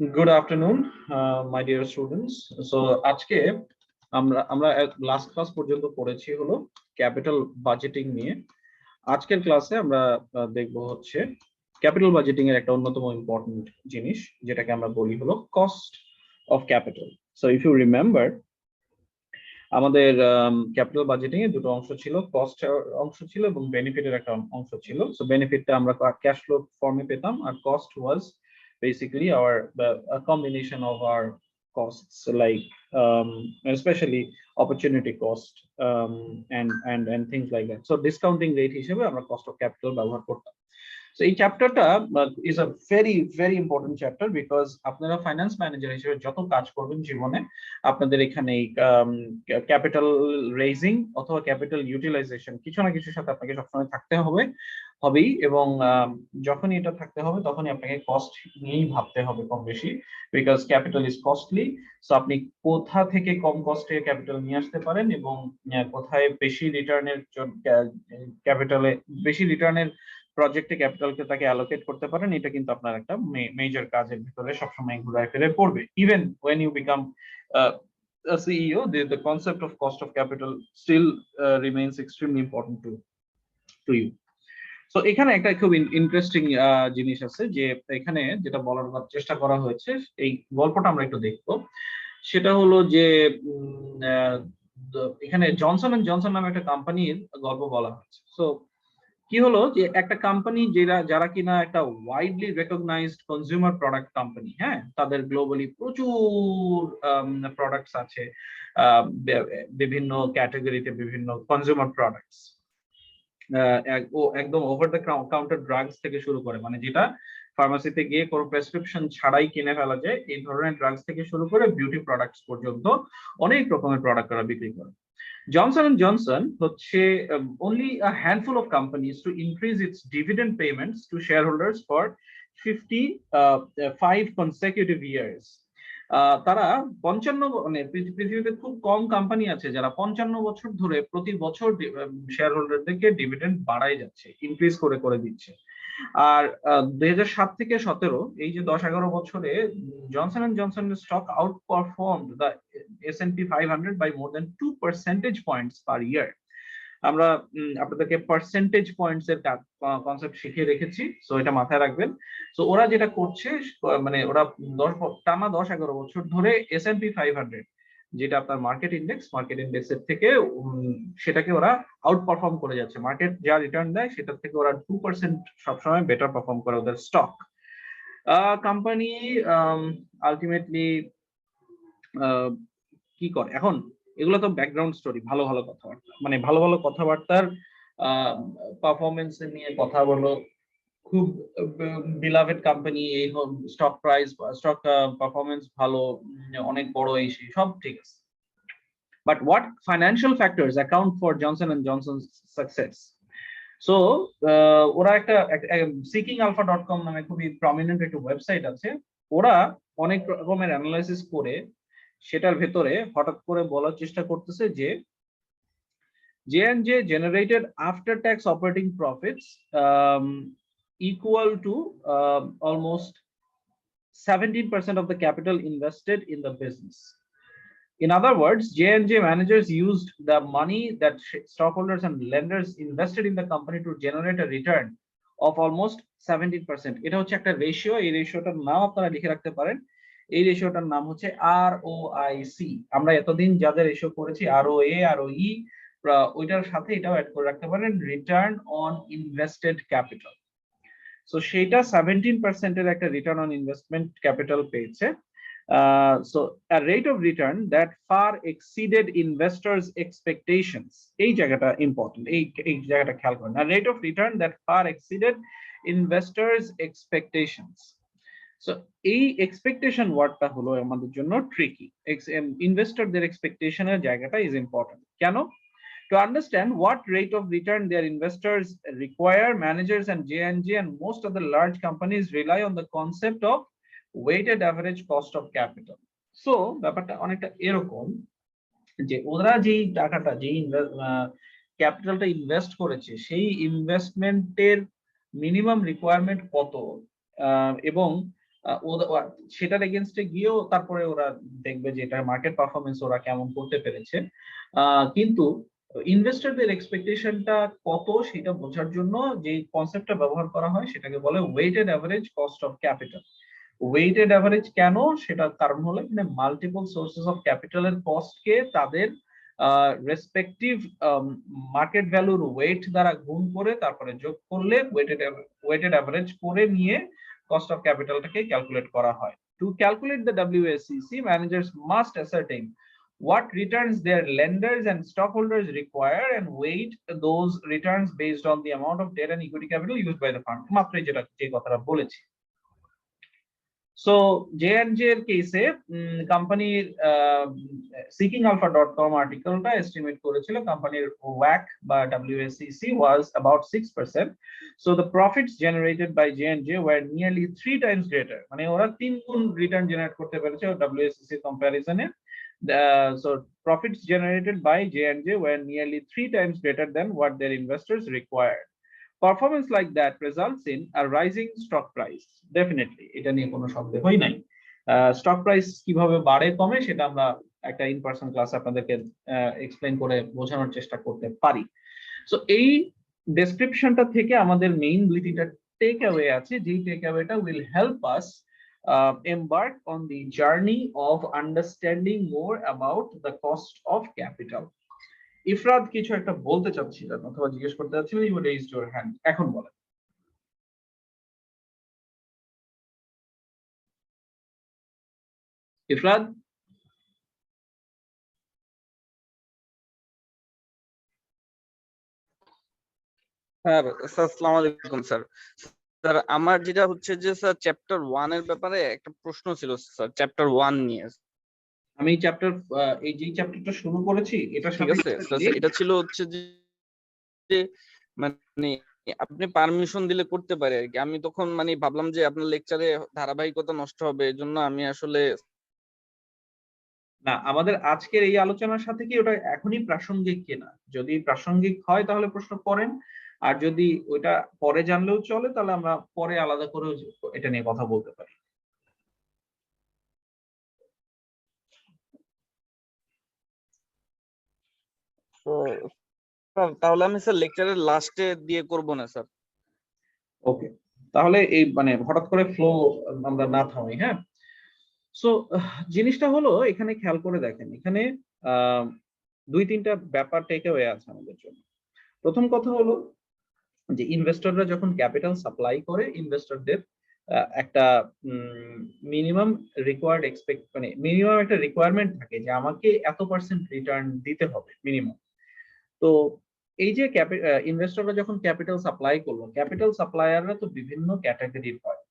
Good afternoon, my dear students. So আজকে আমরা last class পর্যন্ত পড়েছি হলো ক্যাপিটাল বাজেটিং নিয়ে। আজকের ক্লাসে আমরা দেখব হচ্ছে ক্যাপিটাল বাজেটিং এর একটা অন্যতম ইম্পর্টেন্ট জিনিস, যেটাকে আমরা বলি হলো cost of capital. So if you remember, আমাদের ক্যাপিটাল বাজেটিং এ দুটো অংশ ছিল, কস্ট অংশ ছিল এবং বেনিফিটের একটা অংশ ছিল। সো বেনিফিটটা আমরা ক্যাশ ফ্লো ফর্মে পেতাম, আর cost was basically a combination of our costs, like especially opportunity cost, and things like that. So discounting rate হিসেবে আমরা cost of capital ব্যবহার করতাম। So এই চ্যাপ্টারটা is a very important chapter because আপনারা ফাইন্যান্স ম্যানেজার হিসেবে যত কাজ করবেন জীবনে, আপনাদের এখানে ক্যাপিটাল রেইজিং অথবা ক্যাপিটাল ইউটিলাইজেশন কিছু না কিছুর সাথে আপনাকে সবসময় থাকতে হবেই, এবং যখনই এটা থাকতে হবে তখনই আপনাকে কস্ট নিয়েই ভাবতে হবে কম বেশি, because capital is costly. So আপনি কোথা থেকে কম কস্টে ক্যাপিটাল নিয়ে আসতে পারেন এবং কোথায় বেশি রিটার্নের ক্যাপিটালে বেশি রিটার্নের প্রজেক্টে ক্যাপিটালকে তাকে অ্যালোকেট করতে পারেন, এটা কিন্তু আপনার একটা মেজর কাজের ভিতরে সবসময় ঘুরায় ফিরে পড়বে। Even when you become a CEO, the concept of cost of capital still remains extremely important to you. তো এখানে একটা খুব ইন্টারেস্টিং জিনিস আছে, যে এখানে যেটা বলার চেষ্টা করা হয়েছে, এই গল্পটা আমরা একটু দেখবো। সেটা হলো যে এখানে জনসন এন্ড জনসন নামে একটা কোম্পানির গল্প বলা হচ্ছে। সো কি হলো যে একটা কোম্পানি যারা কিনা একটা widely recognized consumer product company, হ্যাঁ, তাদের গ্লোবালি প্রচুর প্রোডাক্টস আছে, বিভিন্ন ক্যাটাগরিতে বিভিন্ন কনজিউমার প্রোডাক্টস, একদম ওভার দ্য কাউন্টার ড্রাগস থেকে শুরু করে, মানে যেটা ফার্মাসিতে গিয়ে কোনো প্রেসক্রিপশন ছাড়াই কিনে ফেলা যায়, এই ধরনের ড্রাগস থেকে শুরু করে বিউটি প্রোডাক্টস পর্যন্ত অনেক রকমের প্রোডাক্ট ওরা বিক্রি করে। Johnson and Johnson হচ্ছে only a handful of companies to increase its dividend payments to shareholders for 55 consecutive years. তারা 55, মানে পৃথিবীতে খুব কম কোম্পানি আছে যারা 55 বছর ধরে প্রতি বছর শেয়ার হোল্ডারদেরকে ডিভিডেন্ড বাড়াই যাচ্ছে, ইনক্রিজ করে দিচ্ছে। আর 2007 থেকে 17, এই যে 10-11 বছরে Johnson and Johnson stock outperformed the S&P 500 by more than 2 percentage points per year. আমরা আপনাদেরকে পার্সেন্টেজ পয়েন্টস এর কনসেপ্ট শিখিয়ে রেখেছি, সো এটা মাথায় রাখবেন। সো ওরা যেটা করছে, মানে ওরা 10-11 বছর ধরে S&P 500, যেটা আপনার মার্কেট ইন্ডেক্সের থেকে সেটাকে ওরা আউট পারফর্ম করে যাচ্ছে। মার্কেট যা রিটার্ন দেয় সেটার থেকে ওরা 2% সবসময় বেটার পারফর্ম করে ওদের স্টক। কোম্পানি আলটিমেটলি কি করে এখন, এগুলো তো ব্যাকগ্রাউন্ড স্টোরি, ভালো কথাবার্তা, মানে ভালো কথাবার্তার পারফরমেন্স নিয়ে কথা বলো, খুব বিলাভেড কোম্পানি, এই স্টক প্রাইস, স্টক পারফরমেন্স ভালো, অনেক বড়, এই সব ঠিক আছে। But what financial factors account for Johnson and Johnson's success? So ওরা একটা seekingalpha.com নামে খুবই প্রমিনেন্ট একটা ওয়েবসাইট আছে, ওরা অনেক রকমের অ্যানালাইসিস করে সেটার ভেতরে হঠাৎ করে বলার চেষ্টা করতেছে যে J&J generated after tax operating profits equal to almost 17% of the capital invested in the business. In other words, J&J managers used the money that stockholders and lenders invested in the company to generate a return of almost 17%. এটা হচ্ছে একটা ratio, এই রেশিওটার নাম আপনারা লিখে রাখতে পারেন। এই রেশিওটার নাম হচ্ছে ROIC। আমরা এতদিন যাদের রেশিও করেছি ROA, ROE, ওইটার সাথে এটাও অ্যাড করে রাখতে পারেন, return on invested capital. So সেইটা 17% এর একটা রিটার্ন অন ইনভেস্টমেন্ট ক্যাপিটাল পেয়েছে। So a rate of return that far exceeded investors' expectations. এই জায়গাটা ইম্পর্টেন্ট, এই জায়গাটা খেয়াল করেন। A rate of return that far exceeded investors' expectations. So এই এক্সপেকটেশন ওয়ার্ডটা হলো আমাদের জন্য ট্রিকি। ইনভেস্টরদের এক্সপেকটেশনের জায়গাটা ইজ ইম্পর্টেন্ট। কেন? To understand what rate of return their investors require, managers and J&J and most of the large companies rely on the concept of weighted average cost of capital. So ব্যাপারটা অনেকটা এরকম যে ওরা যেই টাকাটা, যেই ক্যাপিটালটা ইনভেস্ট করেছে, সেই ইনভেস্টমেন্টের মিনিমাম রিকোয়ারমেন্ট কত, এবং সেটার এগেনস্টে গিয়েও তারপরে ওরা দেখবে যে এটার মার্কেট পারফরমেন্স ওরা কেমন করতে পেরেছে। কিন্তু ইনভেস্টরদের এক্সপেকটেশনটা কত সেটা বোঝার জন্য যে কনসেপ্টটা ব্যবহার করা হয় সেটাকে বলে weighted average cost of capital. Weighted average কেন, সেটার কারণ হলো এখানে মাল্টিপল সোর্সেস অফ ক্যাপিটালের কস্টকে তাদের রেসপেক্টিভ মার্কেট ভ্যালুর ওয়েট দ্বারা গুণ করে তারপরে যোগ করলে ওয়েটেড অ্যাভারেজ করে নিয়ে cost of capitalটাকে ক্যালকুলেট করা হয়। To calculate the WACC, managers must ascertain what returns their lenders and stockholders require and weight those returns based on the amount of debt and equity capital used by the fund. মাত্রই যেটা যে কথাটা বলেছি। So J&J এর কেসে কোম্পানির seekingalpha.com আর্টিকেলটা estimate করেছিল কোম্পানির WACC বা WACC was about 6%. So the profits generated by J&J were nearly 3 times greater. মানে ওরা 3 গুণ রিটার্ন জেনারেট করতে পেরেছে WACC কম্পারিজনে। So profits generated by J&J were nearly 3 times greater than what their investors required. Performance like that results in a rising stock price. Definitely এটা নিয়ে কোনো সন্দেহই নাই। Stock price কিভাবে বাড়ে কমে সেটা আমরা একটা ইন পারসন ক্লাস আপনাদেরকে এক্সপ্লেইন করে বোঝানোর চেষ্টা করতে পারি। সো এই ডেসক্রিপশনটা থেকে আমাদের মেইন দুই তিনটা টেক অ্যাওয়ে আছে, যেই টেক অ্যাওয়েটা will help us embark on the journey of understanding more about the cost of capital. ইফরাদ কিছু একটা বলতে চাচ্ছিলেন অথবা জিজ্ঞেস করতে চাচ্ছিলেন, ইউ রেজড ইওর হ্যান্ড, এখন বলেন। ইফরাদ? হ্যাঁ স্যার, আসসালামু আলাইকুম স্যার। স্যার আমার যেটা হচ্ছে যে স্যার চ্যাপ্টার 1 এর ব্যাপারে একটা প্রশ্ন ছিল স্যার, চ্যাপ্টার 1 নিয়ে। আমি চ্যাপ্টার এই যে চ্যাপ্টারটা শুরু করেছি এটার ঠিক সাথে আছে স্যার, এটা ছিল হচ্ছে যে মানে আপনি পারমিশন দিলে করতে পারে আর কি। আমি তখন মানে ভাবলাম যে আপনার লেকচারে ধারাবাহিকতা নষ্ট হবে, এজন্য আমি আসলে না, আমাদের আজকের এই আলোচনার সাথে কি ওটা এখনই প্রাসঙ্গিক কিনা, যদি প্রাসঙ্গিক হয় তাহলে প্রশ্ন করেন, আর যদি ওটা পরে জানলেও চলে তাহলে আমরা পরে আলাদা করে এটা নিয়ে কথা বলতে পারি। তাহলে আমি স্যার লেকচারের লাস্টে দিয়ে করব না স্যার। ওকে, তাহলে এই মানে হঠাৎ করে ফ্লো আমরা না থামাই। হ্যাঁ, সো জিনিসটা হলো এখানে খেয়াল করে দেখেন, এখানে দুই তিনটা ব্যাপার টেকে হয়ে আছে আমাদের জন্য। প্রথম কথা হলো যে ইনভেস্টররা যখন ক্যাপিটাল সাপ্লাই করে, ইনভেস্টরদের একটা মিনিমাম রিকোয়ার্ড মানে মিনিমাম একটা রিকোয়ারমেন্ট থাকে যে আমাকে এত পার্সেন্ট রিটার্ন দিতে হবে মিনিমাম। তো এই যে ইনভেস্টররা যখন ক্যাপিটাল সাপ্লাই করলো, ক্যাপিটাল সাপ্লায়াররা তো বিভিন্ন ক্যাটাগরির হয়।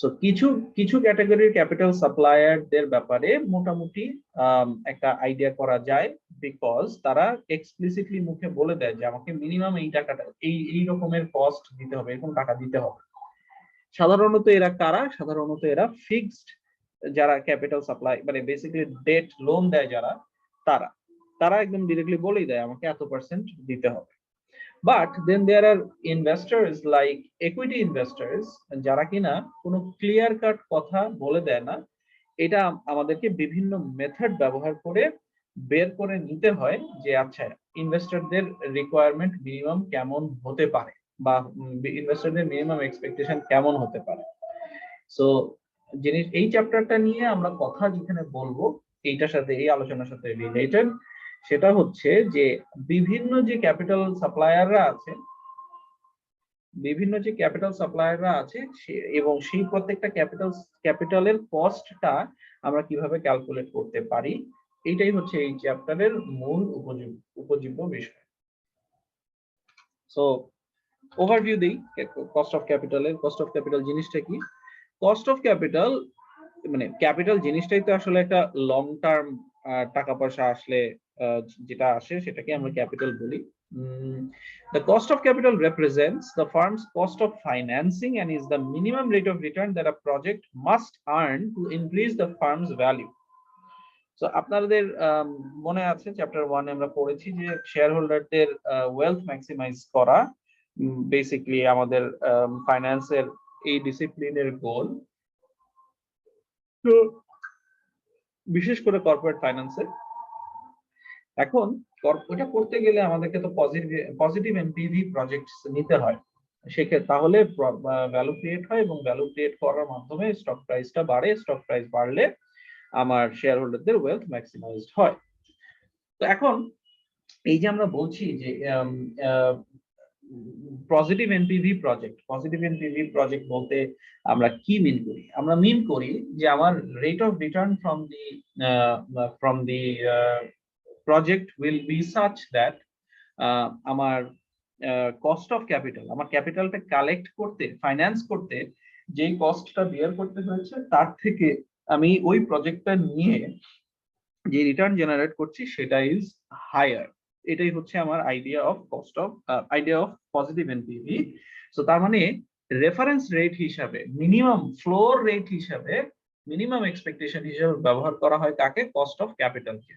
সো কিছু কিছু ক্যাটাগরির ক্যাপিটাল সাপ্লায়ারদের ব্যাপারে মোটামুটি একটা আইডিয়া করা যায়, বিকজ তারা এক্সপ্লিসিটলি মুখে বলে দেয় যে আমাকে মিনিমাম এই টাকাটা এই রকমের কস্ট দিতে হবে, এরকম টাকা দিতে হবে। সাধারণত এরা কারা? সাধারণত এরা ফিক্সড যারা ক্যাপিটাল সাপ্লাই মানে বেসিক্যালি ডেট লোন দেয় যারা, তারা তারা একদম ডিরেক্টলি বলেই দেয় আমাকে এত পার্সেন্ট দিতে হবে। But then there are investors like equity investors যারা কিনা কোনো ক্লিয়ার কাট কথা বলে দেয় না, এটা আমাদেরকে বিভিন্ন মেথড ব্যবহার করে বের করে নিতে হয় যে আচ্ছা ইনভেস্টরদের রিকোয়ারমেন্ট মিনিমাম কেমন হতে পারে বা ইনভেস্টরদের মিনিমাম এক্সপেকটেশন কেমন হতে পারে। সো জিনিস এই চ্যাপ্টারটা নিয়ে আমরা কথা যেখানে বলবো এইটার সাথে এই আলোচনার সাথে রিলেটেড, সেটা হচ্ছে যে বিভিন্ন যে ক্যাপিটাল সাপ্লায়াররা আছে, বিভিন্ন যে ক্যাপিটাল সাপ্লায়াররা আছে এবং সেই প্রত্যেকটা ক্যাপিটালের কস্টটা আমরা কিভাবে ক্যালকুলেট করতে পারি, এইটাই হচ্ছে এই চ্যাপ্টারের মূল উপজীব্য বিষয়। সো ওভারভিউ দেই কস্ট অফ ক্যাপিটালের। কস্ট অফ ক্যাপিটাল জিনিসটা কি? কস্ট অফ ক্যাপিটাল মানে ক্যাপিটাল জিনিসটাই তো আসলে একটা লং টার্ম টাকা পয়সা আসলে যেটা আসে সেটাকে আমরা ক্যাপিটাল বলি। The cost of capital represents the firm's cost of financing and is the minimum rate of return that a project must earn to increase the firm's value. So আপনাদের মনে আছে চ্যাপ্টার 1 আমরা পড়েছি যে শেয়ার হোল্ডারদের wealth maximise করা basically আমাদের ফাইন্যান্সের এই ডিসিপ্লিনের গোল। তো বিশেষ করে কর্পোরেট ফাইন্যান্সে এখন ওটা করতে গেলে আমাদেরকে তো পজিটিভ এনপিভি প্রজেক্টস নিতে হয়, সেক্ষেত্রে তাহলে ভ্যালু ক্রিয়েট হয় এবং ভ্যালু ক্রিয়েট করার মাধ্যমে স্টক প্রাইসটা বাড়ে, স্টক প্রাইস বাড়লে আমার শেয়ার হোল্ডারদের ওয়েলথ ম্যাক্সিমাইজড হয়। তো এখন এই যে আমরা বলছি যে পজিটিভ এনপিভি প্রজেক্ট বলতে আমরা কি মিন করি? আমরা মিন করি যে আমার rate of return from the project will be such that আমার কস্ট অফ ক্যাপিটাল, আমার ক্যাপিটালটা কালেক্ট করতে, ফাইন্যান্স করতে যেই কস্টটা বিয়ার করতে হয়েছে তার থেকে আমি ওই প্রজেক্টটা নিয়ে যে রিটার্ন জেনারেট করছি সেটা ইজ হায়ার। এটাই হচ্ছে আমার idea of positive NPV. So তার মানে রেফারেন্স রেট হিসাবে, মিনিমাম ফ্লোর রেট হিসাবে, মিনিমাম এক্সপেকটেশন হিসাবে ব্যবহার করা হয় কাকে? কস্ট অফ ক্যাপিটালকে।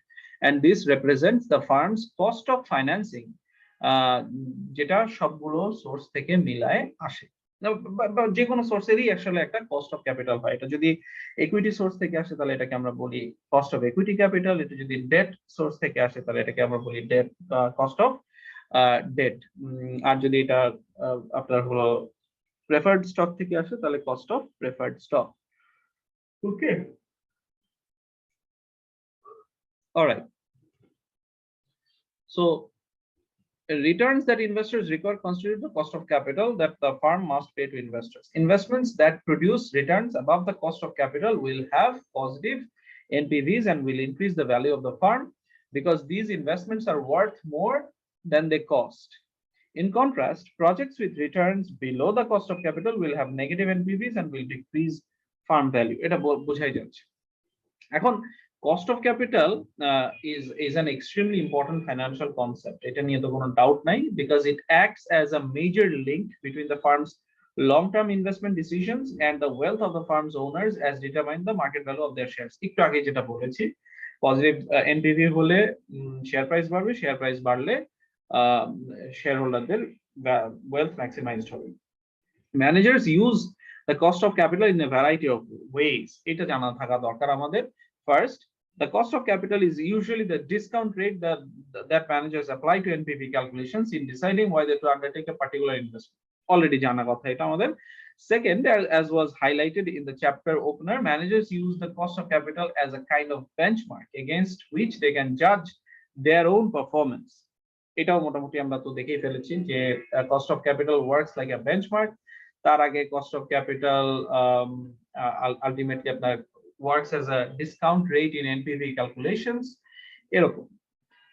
and this represents the firm's cost of financing, যেটা সবগুলো সোর্স থেকে মিলায় আসে, যে কোনো সোর্সেরই আসলে একটা কস্ট অফ ক্যাপিটাল হয়। এটা যদি ইকুইটি সোর্স থেকে আসে তাহলে এটাকে আমরা বলি কস্ট অফ ইকুইটি ক্যাপিটাল, এটা যদি ডেট সোর্স থেকে আসে তাহলে এটাকে আমরা বলি ডেট কস্ট অফ ডেট, আর যদি এটা আপনার হলো প্রেফার্ড স্টক থেকে আসে তাহলে cost of preferred stock. Okay, alright. So returns that investors require constitute the cost of capital that the firm must pay to investors. Investments that produce returns above the cost of capital will have positive NPVs and will increase the value of the firm because these investments are worth more than they cost. In contrast, projects with returns below the cost of capital will have negative NPVs and will decrease firm value. এটা বোঝাই যাচ্ছে। এখন cost of capital is an extremely important financial concept. এটা নিয়ে তো কোনো doubt নাই, because it acts as a major link between the firm's long-term investment decisions and the wealth of the firm's owners as determine the market value of their shares. একটু আগে যেটা বলেছি, positive NPV হলে share price বাড়বে, share price বাড়লে share হোল্ডারদের wealth maximised হবে। Managers use the cost of capital in a variety of ways, এটা জানা থাকা দরকার আমাদের। First, the cost of capital is usually the discount rate that managers apply to NPV calculations in deciding whether to undertake a particular investment. Already jana kotha eta amader. Second, as was highlighted in the chapter opener, managers use the cost of capital as a kind of benchmark against which they can judge their own performance. এটাও মোটামুটি আমরা তো দেখেই ফেলেছি যে cost of capital works like a benchmark. তার আগে cost of capital ultimately আপনার works as a discount rate in NPV calculations.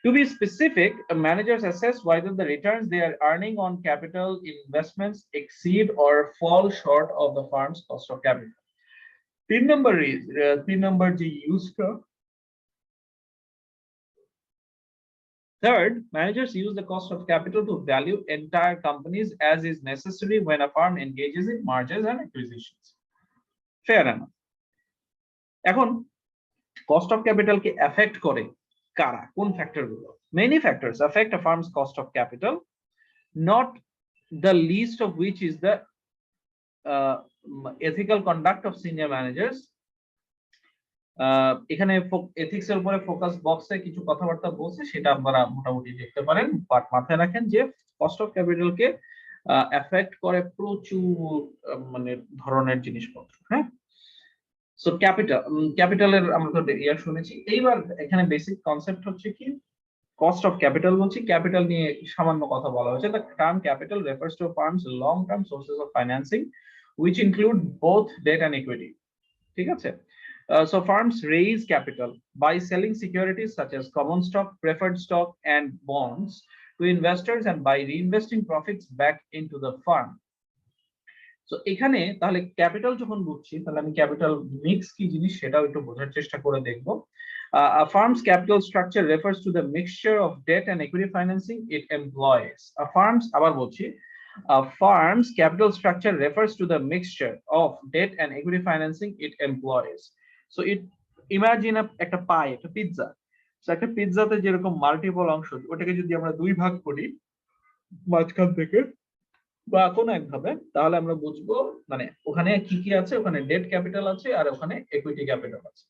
To be specific, managers assess whether the returns they are earning on capital investments exceed or fall short of the firm's cost of capital. Pin number G used. Third, managers use the cost of capital to value entire companies as is necessary when a firm engages in mergers and acquisitions. Fair enough. এখন cost of capital K affect করে কারা, কোন factor গুলো? Many factors affect a firm's cost of capital, not the least of which is the ethical conduct of senior managers. এখানে ethics এর উপরে focus বক্সে কিছু কথাবার্তা বলছে, সেটা আপনারা মোটামুটি দেখতে পারেন, বাট মাথায় রাখেন যে cost of capital K effect করে প্রচুর মানে ধরনের জিনিসপত্র। হ্যাঁ, সো ক্যাপিটালের আমরা তো ইয়ার শুনেছি। এইবার এখানে বেসিক কনসেপ্ট হচ্ছে কি, কস্ট অফ ক্যাপিটাল বলছি, ক্যাপিটাল নিয়ে সামান্য কথা বলা হয়েছে। The term capital refers to firms long term sources of financing which include both debt and equity. ঠিক আছে? So firms raise capital by selling securities such as common stock, preferred stock and bonds to investors and by reinvesting profits back into the firm. So এখানে তাহলে capital যখন বুঝছি তাহলে আমি capital mix কি জিনিস সেটাও একটু বোঝার চেষ্টা করে দেখব। A firm's capital structure refers to the mixture of debt and equity financing it employs. আবার বলছি, a firm's capital structure refers to the mixture of debt and equity financing it employs. So it imagine একটা পাই, একটা pizza. So একটা পিৎজাতে যেরকম multiple অংশ, ওটাকে যদি আমরা দুই ভাগ করি, মাঝখান থেকে বা কোনো একভাবে, তাহলে আমরা বুঝবো মানে ওখানে কি কি আছে, ওখানে ডেট ক্যাপিটাল আছে আর ওখানে ইকুইটি ক্যাপিটাল আছে।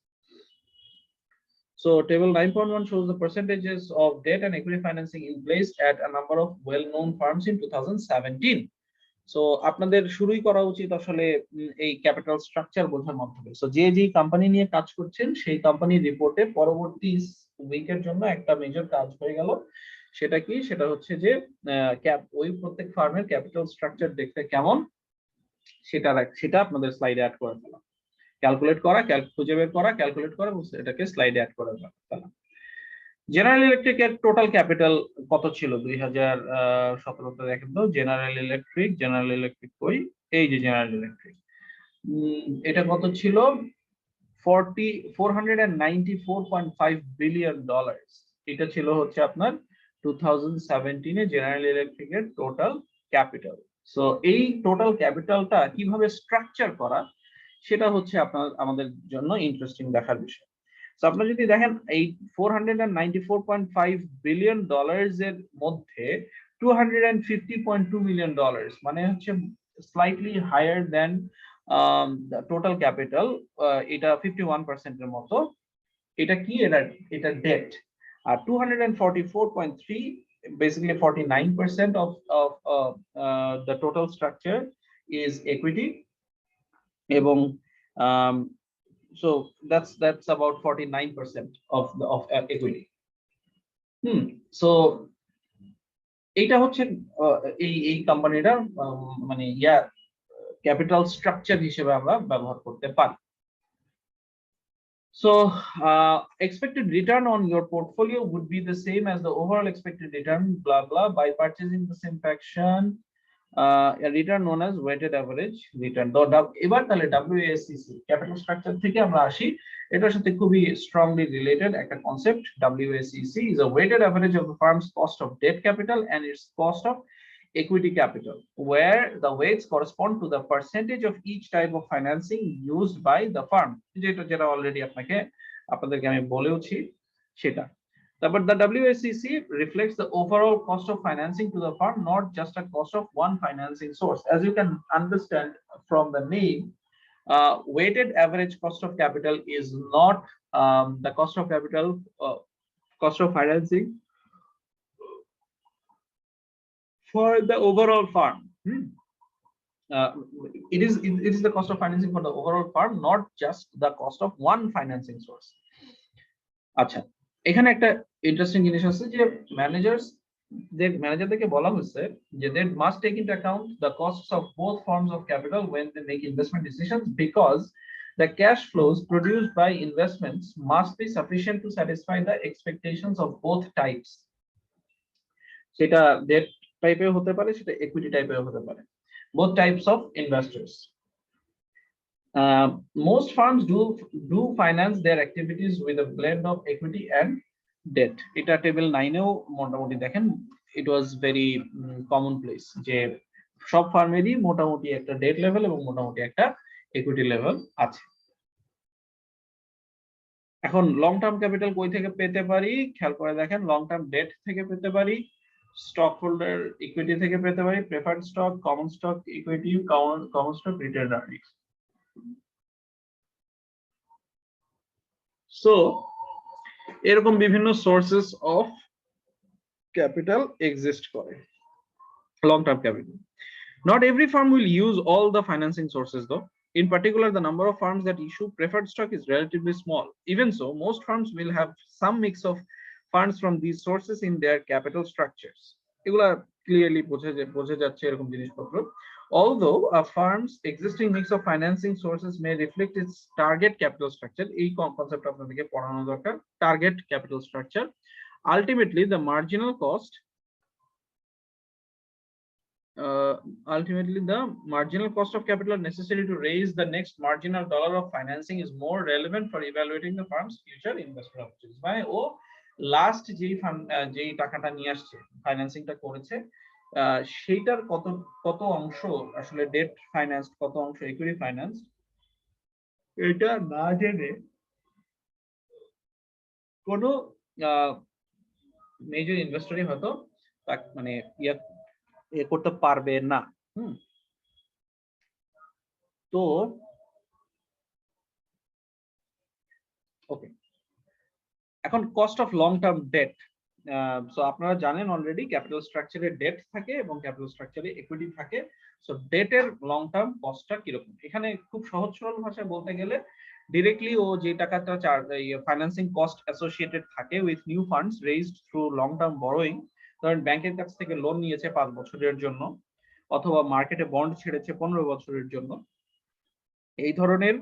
So table 9.1 shows the percentages of debt and equity financing in place at a number of well-known firms in 2017. So আপনাদের শুরুই করা উচিত আসলে এই ক্যাপিটাল স্ট্রাকচার বোঝার মাধ্যমে। সো যে যে কোম্পানি নিয়ে কাজ করছেন সেই কোম্পানির রিপোর্টে পরবর্তী উইকের জন্য একটা মেজর কাজ হয়ে গেল। সেটা কি? সেটা হচ্ছে যে ওই প্রত্যেক ফার্মের ক্যাপিটাল স্ট্রাকচার দেখতে কেমন সেটা আপনাদের স্লাইডে অ্যাড করে ফেলা, ক্যালকুলেট করা, খুঁজে বের করা, ক্যালকুলেট করা, এটাকে স্লাইডে অ্যাড করে ফেলা। জেনারেল ইলেকট্রিকের টোটাল ক্যাপিটাল কত ছিল 2017-তে? দেখেন তো জেনারেল ইলেকট্রিক কই, এই যে জেনারেল ইলেকট্রিক, এটা কত ছিল? $494.5 বিলিয়ন। এটা ছিল হচ্ছে আপনার 2017-এ জেনারেল ইলেকট্রিকের টোটাল ক্যাপিটাল। সো এই টোটাল ক্যাপিটালটা কিভাবে স্ট্রাকচার করা সেটা হচ্ছে আমাদের জন্য ইন্টারেস্টিং দেখার বিষয়। সো আপনারা যদি দেখেন এই $494.5 বিলিয়ন এর মধ্যে $250.2 মিলিয়ন মানে হচ্ছে slightly higher than the total capital, এটা 51% এর মতো। এটা কি? এটা date. R 244.3 basically 49% of the total structure is equity, এবং so that's about 49% of equity. So এইটা হচ্ছে এই কোম্পানিটা মানে ক্যাপিটাল স্ট্রাকচার হিসেবে আমরা ব্যবহার করতে পারি। So expected return on your portfolio would be the same as the overall expected return blah blah by purchasing the same fraction, a return known as weighted average return. তো এবার তাহলে WACC capital structure থেকে আমরা আসি, এটার সাথে খুবই strongly related একটা concept. WACC is a weighted average of the firm's cost of debt capital and its cost of equity capital, where the weights correspond to the percentage of each type of financing used by the firm. যেটা already আপনাদেরকে আমি বলেওছি সেটা। But the WACC reflects the overall cost of financing to the firm, not just a cost of one financing source. As you can understand from the name, weighted average cost of capital is not the cost of capital, cost of financing for the overall firm. It is the cost of financing for the overall firm, not just the cost of one financing source. আচ্ছা, এখানে একটা interesting জিনিস আছে যে ম্যানেজারদেরকে বলা হয়েছে যে they must take into account the costs of both forms of capital when they make investment decisions, because the cash flows produced by investments must be sufficient to satisfy the expectations of both types. সেটা date টাইপের হতে পারে, সেটা equity টাইপের হতে পারে, both types of investors. Most firms do finance their activities with a blend of equity and debt. এটা table 9-এও মোটামুটি দেখেন, it was very commonplace যে সব ফার্মেরই মোটামুটি একটা ডেট লেভেল এবং মোটামুটি একটা ইকুইটি লেভেল আছে। এখন লং টার্ম ক্যাপিটাল কই থেকে পেতে পারি? খেয়াল করে দেখেন, লং টার্ম ডেট থেকে পেতে পারি, স্টক হোল্ডার ইকুইটি থেকে পেতে পারি, preferred stock, common stock equity, common stock retained earnings. So এরকম বিভিন্ন সোর্সেস অফ ক্যাপিটাল এক্সিস্ট করে long term capital. Not every firm will use all the financing sources though. In particular, the number of firms that issue preferred stock is relatively small. Even so, most firms will have some mix of funds from these sources in their capital structures. এগুলা clearly বোঝা যাচ্ছে এরকম জিনিসপত্র। Although a firm's existing mix of financing sources may reflect its target capital structure, এই concept আপনাদেরকে পড়ানো দরকার, target capital structure. Ultimately, the marginal cost of capital necessary to raise the next marginal dollar of financing is more relevant for evaluating the firm's future investment opportunities. মানে ও last যেই টাকাটা নিয়ে আসছে, ফাইন্যান্সিংটা করেছে, সেইটার কত অংশ আসলে ডেট ফাইন্যান্স, কত অংশ ইকুইটি ফাইন্যান্স, এটা না জেনে কোনো মেজর ইনভেস্টরই হয়তো মানে করতে পারবে না। তো ওকে, এখন cost of long term debt. So আপনারা জানেন অলরেডি ক্যাপিটাল স্ট্রাকচারে ডেট থাকে এবং ক্যাপিটাল স্ট্রাকচারে ইকুইটি থাকে। সো ডেটের লং টার্ম কস্টটা কিরকম, এখানে খুব সহজ সরল ভাষায় বলতে গেলে ডিরেক্টলি ও যে টাকাটা ফাইন্যান্সিং কস্ট অ্যাসোসিয়েটেড থাকে with new funds raised through long term borrowing, ধরেন ব্যাংকের কাছ থেকে লোন নিয়েছে 5 বছরের জন্য অথবা মার্কেটে বন্ড ছেড়েছে 15 বছরের জন্য, এই ধরনের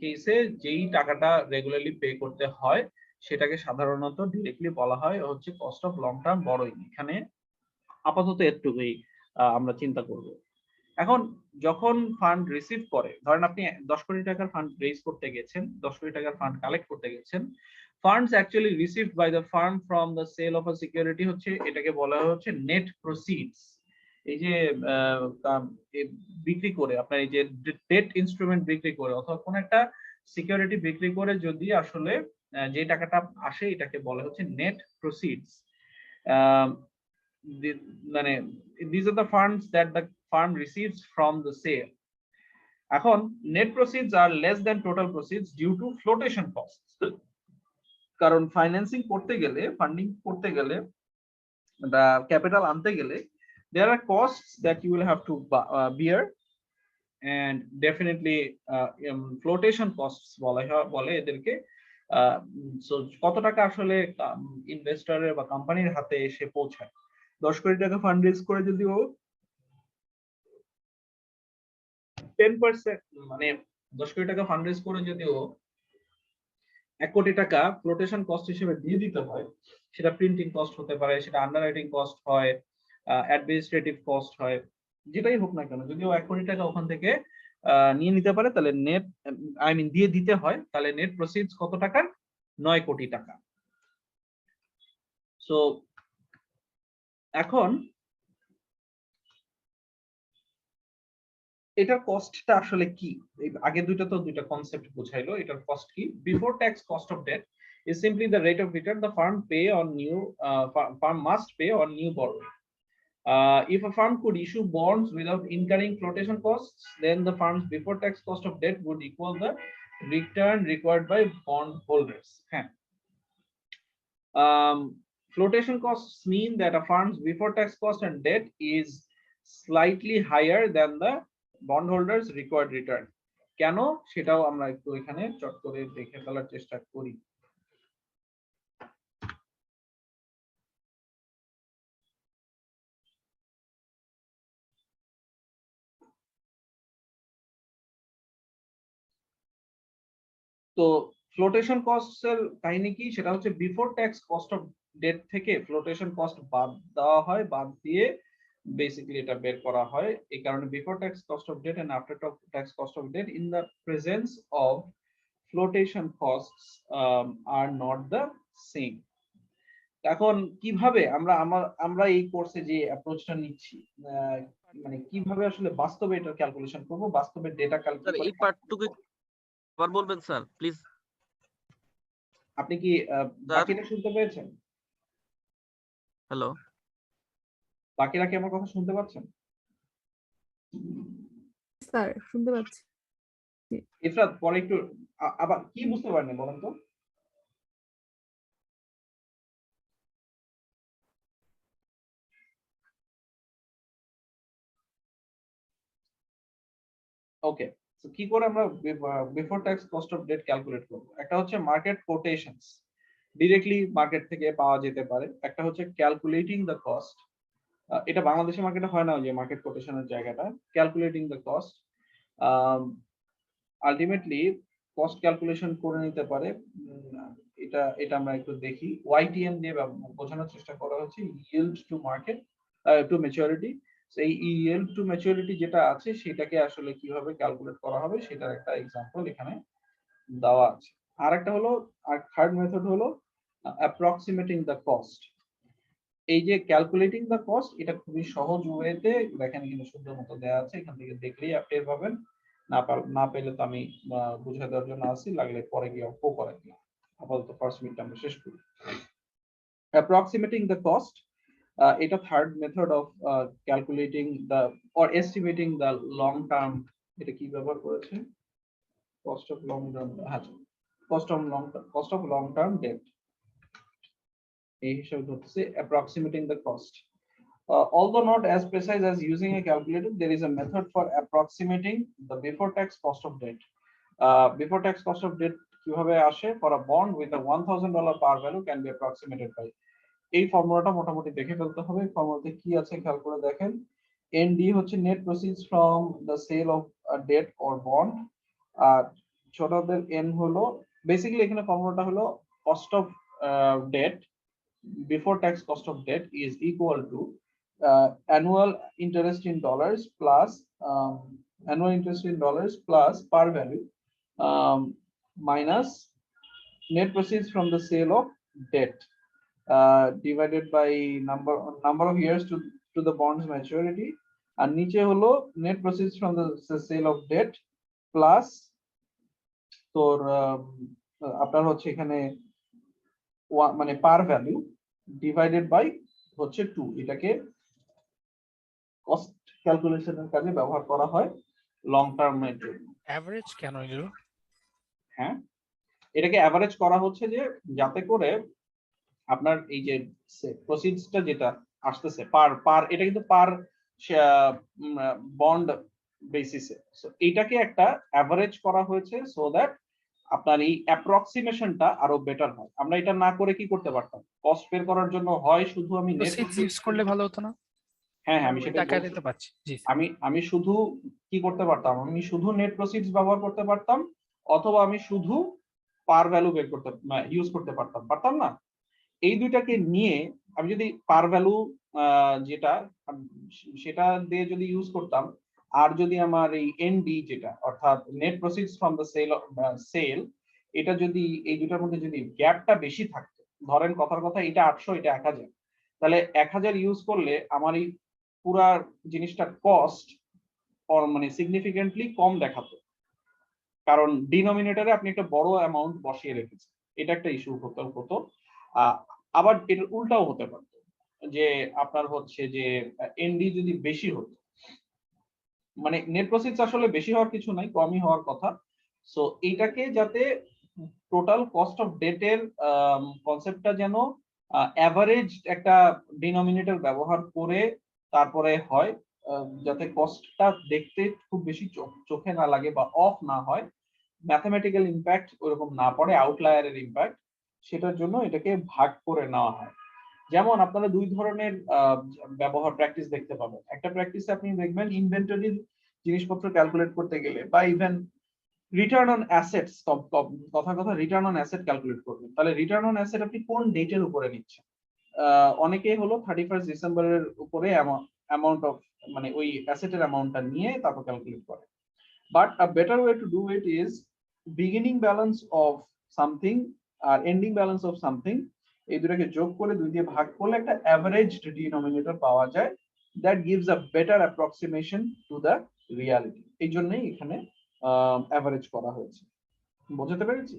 কেসে যেই টাকাটা রেগুলারলি পে করতে হয় সেটাকে সাধারণত ডিরেক্টলি বলা হয় হচ্ছে cost of long term borrowing. এখানে আপাতত এটুকুই আমরা চিন্তা করব। এখন যখন ফান্ড রিসিভ করে, ধরেন আপনি 10 কোটি টাকার ফান্ড রেজ করতে গেছেন, 10 কোটি টাকার ফান্ড কালেক্ট করতে গেছেন, funds actually received by the firm from the sale of a security হচ্ছে, এটাকে বলা হচ্ছে নেট প্রসিডস। এই যে বিক্রি করে আপনার এই যে ডেট ইনস্ট্রুমেন্ট বিক্রি করে অথবা কোন একটা সিকিউরিটি বিক্রি করে যদি আসলে যে টাকাটা আসে এটাকে বলা হচ্ছে নেট প্রসিডস। মানে these are the funds that the firm receives from the sale. এখন net proceeds are less than total proceeds due to flotation costs, কারণ ফাইন্যান্সিং করতে গেলে, ফান্ডিং করতে গেলে বা ক্যাপিটাল আনতে গেলে there are costs that you will have to bear and definitely flotation costs বলে এদেরকে। সো কত টাকা আসলে ইনভেস্টরের বা কোম্পানির হাতে এসে পৌঁছায়। 10 কোটি টাকা ফান্ড রেজ করে যদি ও 10%, মানে 10 কোটি টাকা ফান্ড রেজ করে যদি ও 1 কোটি টাকা ফ্লোটেশন কস্ট হিসেবে দিয়ে দিতে হয়, সেটা প্রিন্টিং কস্ট হতে পারে, সেটা আন্ডাররাইটিং কস্ট হয়, অ্যাডমিনিস্ট্রেটিভ কস্ট হয়, যেটাই হোক না কেন, যদি ও 1 কোটি টাকা ওখান থেকে নিয়ে নিতে পারে তাহলে নেট দিয়ে দিতে হয়, তাহলে নেট প্রসিডস কত টাকা? 9 কোটি টাকা। সো এখন এটার কস্টটা আসলে কি? আগে দুইটা কনসেপ্ট বুঝাইলো, এটার কস্ট কি? Before tax cost of debt is simply the rate of return the firm must pay on new borrowing. If a firm could issue bonds without incurring flotation costs, then the firm's before tax cost of debt would equal the return required by bond holders. Flotation costs mean that a firm's before tax cost and debt is slightly higher than the bondholders required return. কেন সেটাও আমরা একটু এখানে চট করে দেখে ফেলার চেষ্টা করি। তো ফ্লোটেশন কস্টস এর কাহিনী কি, সেটা হচ্ছে before tax cost of debt থেকে ফ্লোটেশন কস্ট বাদ দেওয়া হয়, বাদ দিয়ে বেসিক্যালি এটা বের করা হয়। এই কারণে before tax cost of debt and after tax cost of debt in the presence of flotation costs are not the same. এখন কিভাবে আমরা এই কোর্সে যে অ্যাপ্রোচটা নিচ্ছি, মানে কিভাবে আসলে বাস্তবে এটা ক্যালকুলেশন করব, বাস্তবে ডেটা ক্যালকুলেট এই পার্টটুকু আবার বলবেন স্যার প্লিজ। আপনি কি বাকিটা শুনতে পেয়েছেন? হ্যালো, বাকিরা কি আমার কথা শুনতে পাচ্ছেন? স্যার শুনতে পাচ্ছি। ইফরাত পরে একটু আবার কি বুঝতে পারেন বলেন তো? ওকে, তো কি করে আমরা before tax cost of debt calculate করব? একটা হচ্ছে মার্কেট কোটেশনস, ডাইরেক্টলি মার্কেট থেকে পাওয়া যেতে পারে। একটা হচ্ছে ক্যালকুলেটিং দ্য কস্ট, এটা বাংলাদেশের মার্কেটে হয় না যে মার্কেট কোটেশনের জায়গাটা। Calculating the cost ultimately cost calculation করে নিতে পারে। এটা আমরা একটু দেখি, ওয়াইটিএম দিয়ে বোঝানোর চেষ্টা করা হচ্ছে, yield to market to maturity। এই yield to maturity যেটা আছে সেটাকে আসলে কিভাবে ক্যালকুলেট করা হবে সেটার একটা এক্সাম্পল এখানে দেওয়া আছে। আর একটা হলো, আর থার্ড মেথড হলো অ্যাপ্রক্সিমেটিং দ্য কস্ট। এই যে ক্যালকুলেটিং দ্য কস্ট, এটা খুবই সহজ ওয়েতে দেখেন এখানে শুদ্ধ মতো দেওয়া আছে, এখান থেকে দেখলেই আপনি পাবেন। না পেলে তো আমি বুঝিয়ে দেওয়ার জন্য আসি, লাগলে পরে গিয়ে অঙ্ক করে দিই। আপাতত ফার্স্ট মিনিট আমরা শেষ করি। Approximating the cost এটা third method of calculating the or estimating the long term. এটা কি ব্যবহার করেছে? কস্ট অফ লং টার্ম, হ্যাঁ, cost of long term debt এই হিসাবে ধরতেছে approximating the cost. Although not as precise as using a calculator, there is a method for approximating the before tax cost of debt. Before tax cost of debt কিভাবে আসে? For a bond with a $1,000 par value can be approximated by, এই ফর্মুলাটা মোটামুটি দেখে ফেলতে হবে। ফর্মুলাতে কি আছে খেয়াল করে দেখেন। ND হচ্ছে net proceeds from the sale of a debt or bond, আর ছোটদের n হলো বেসিক্যালি এখানে ফর্মুলাটা হলো cost of debt before tax cost of debt is equal to annual interest in dollars plus par value minus net proceeds from the sale of debt divided by number of years to the bond's maturity, আর নিচে হলো net proceeds from the sale of debt plus তোর আপনার হচ্ছে এখানে মানে par value divided by হচ্ছে 2। এটাকে cost ক্যালকুলেশনের কাজে ব্যবহার করা হয় লং টার্মের জন্য। এভারেজ কেন এগুলো? হ্যাঁ, এটাকে এভারেজ করা হচ্ছে যে যাতে করে আপনার এই যে প্রসিডসটা যেটা আসতেছে পার এটা কিন্তু পার বন্ড বেসিসে, সো এটাকে একটা এভারেজ করা হয়েছে সো দ্যাট আপনার এই অ্যাপ্রক্সিমেশনটা আরো বেটার হয়। আমরা এটা না করে কি করতে পারতাম? কস্ট বের করার জন্য হয় শুধু আমি নেট প্রসিডস ইউজ করলে ভালো হতো না? হ্যাঁ হ্যাঁ, আমি সেটা টাকা দিতে পারছি। জি আমি শুধু কি করতে পারতাম? আমি শুধু নেট প্রসিডস ব্যবহার করতে পারতাম, অথবা আমি শুধু পার ভ্যালু বের করতে ইউজ করতে পারতাম না? এই দুইটাকে নিয়ে আমি যদি পার ভ্যালু যেটা সেটা দিয়ে যদি ইউজ করতাম, আর যদি আমার এই এনডি যেটা অর্থাৎ net proceeds from the sale এটা যদি এই দুটার মধ্যে যদি গ্যাপটা বেশি থাকতো, ধরেন কথার কথা এটা 800 এটা 1000, তাহলে 1000 ইউজ করলে আমার এই পুরা জিনিসটা কস্ট মানে সিগনিফিকেন্টলি কম দেখাতো, কারণ ডিনোমিনেটরে আপনি একটা বড় অ্যামাউন্ট বসিয়ে রেখেছেন। এটা একটা ইস্যু হতো। আবার এর উল্টাও হতে পারত যে আপনার হচ্ছে যে এনডি যদি বেশি হতো, মানে নেট প্রসিডস আসলে বেশি হওয়ার কিছু নাই, কমই হওয়ার কথা। সো এইটাকে যাতে টোটাল কস্ট অফ ডেটের কনসেপ্টটা যেন অ্যাভারেজ একটা ডিনোমিনেটর ব্যবহার করে তারপরে হয়, যাতে কস্টটা দেখতে খুব বেশি চোখে না লাগে বা অফ না হয়, ম্যাথমেটিক্যাল ইম্প্যাক্ট ওরকম না পড়ে, আউটলায়ারের ইম্প্যাক্ট, সেটার জন্য এটাকে ভাগ করে নেওয়া হয়। যেমন আপনারা দুই ধরনের ব্যবহার প্র্যাকটিস দেখতে পাবেন। একটা প্র্যাকটিসে আপনি দেখবেন ইনভেন্টরির জিনিসপত্র ক্যালকুলেট করতে গেলে, বা ইভেন রিটার্ন অন অ্যাসেটস, কথা রিটার্ন অন অ্যাসেট ক্যালকুলেট করবেন, তাহলে রিটার্ন অন অ্যাসেট আপনি কোন ডেটের উপরে নিচ্ছেন? অনেকেই হলো 31 ডিসেম্বরের উপরে অ্যামাউন্ট অফ মানে ওই অ্যাসেটের অ্যামাউন্টটা নিয়ে তারপর ক্যালকুলেট করে। But a better way to do it is beginning balance of something আর এন্ডিং ব্যালেন্স অফ সামথিং, এই দুটাকে যোগ করে 2 দিয়ে ভাগ করলে একটা অ্যাভারেজড ডিনোমিনেটর পাওয়া যায়, that gives a better approximation to the reality. এই জন্যই এখানে অ্যাভারেজ করা হয়েছে। বুঝতে পেরেছি?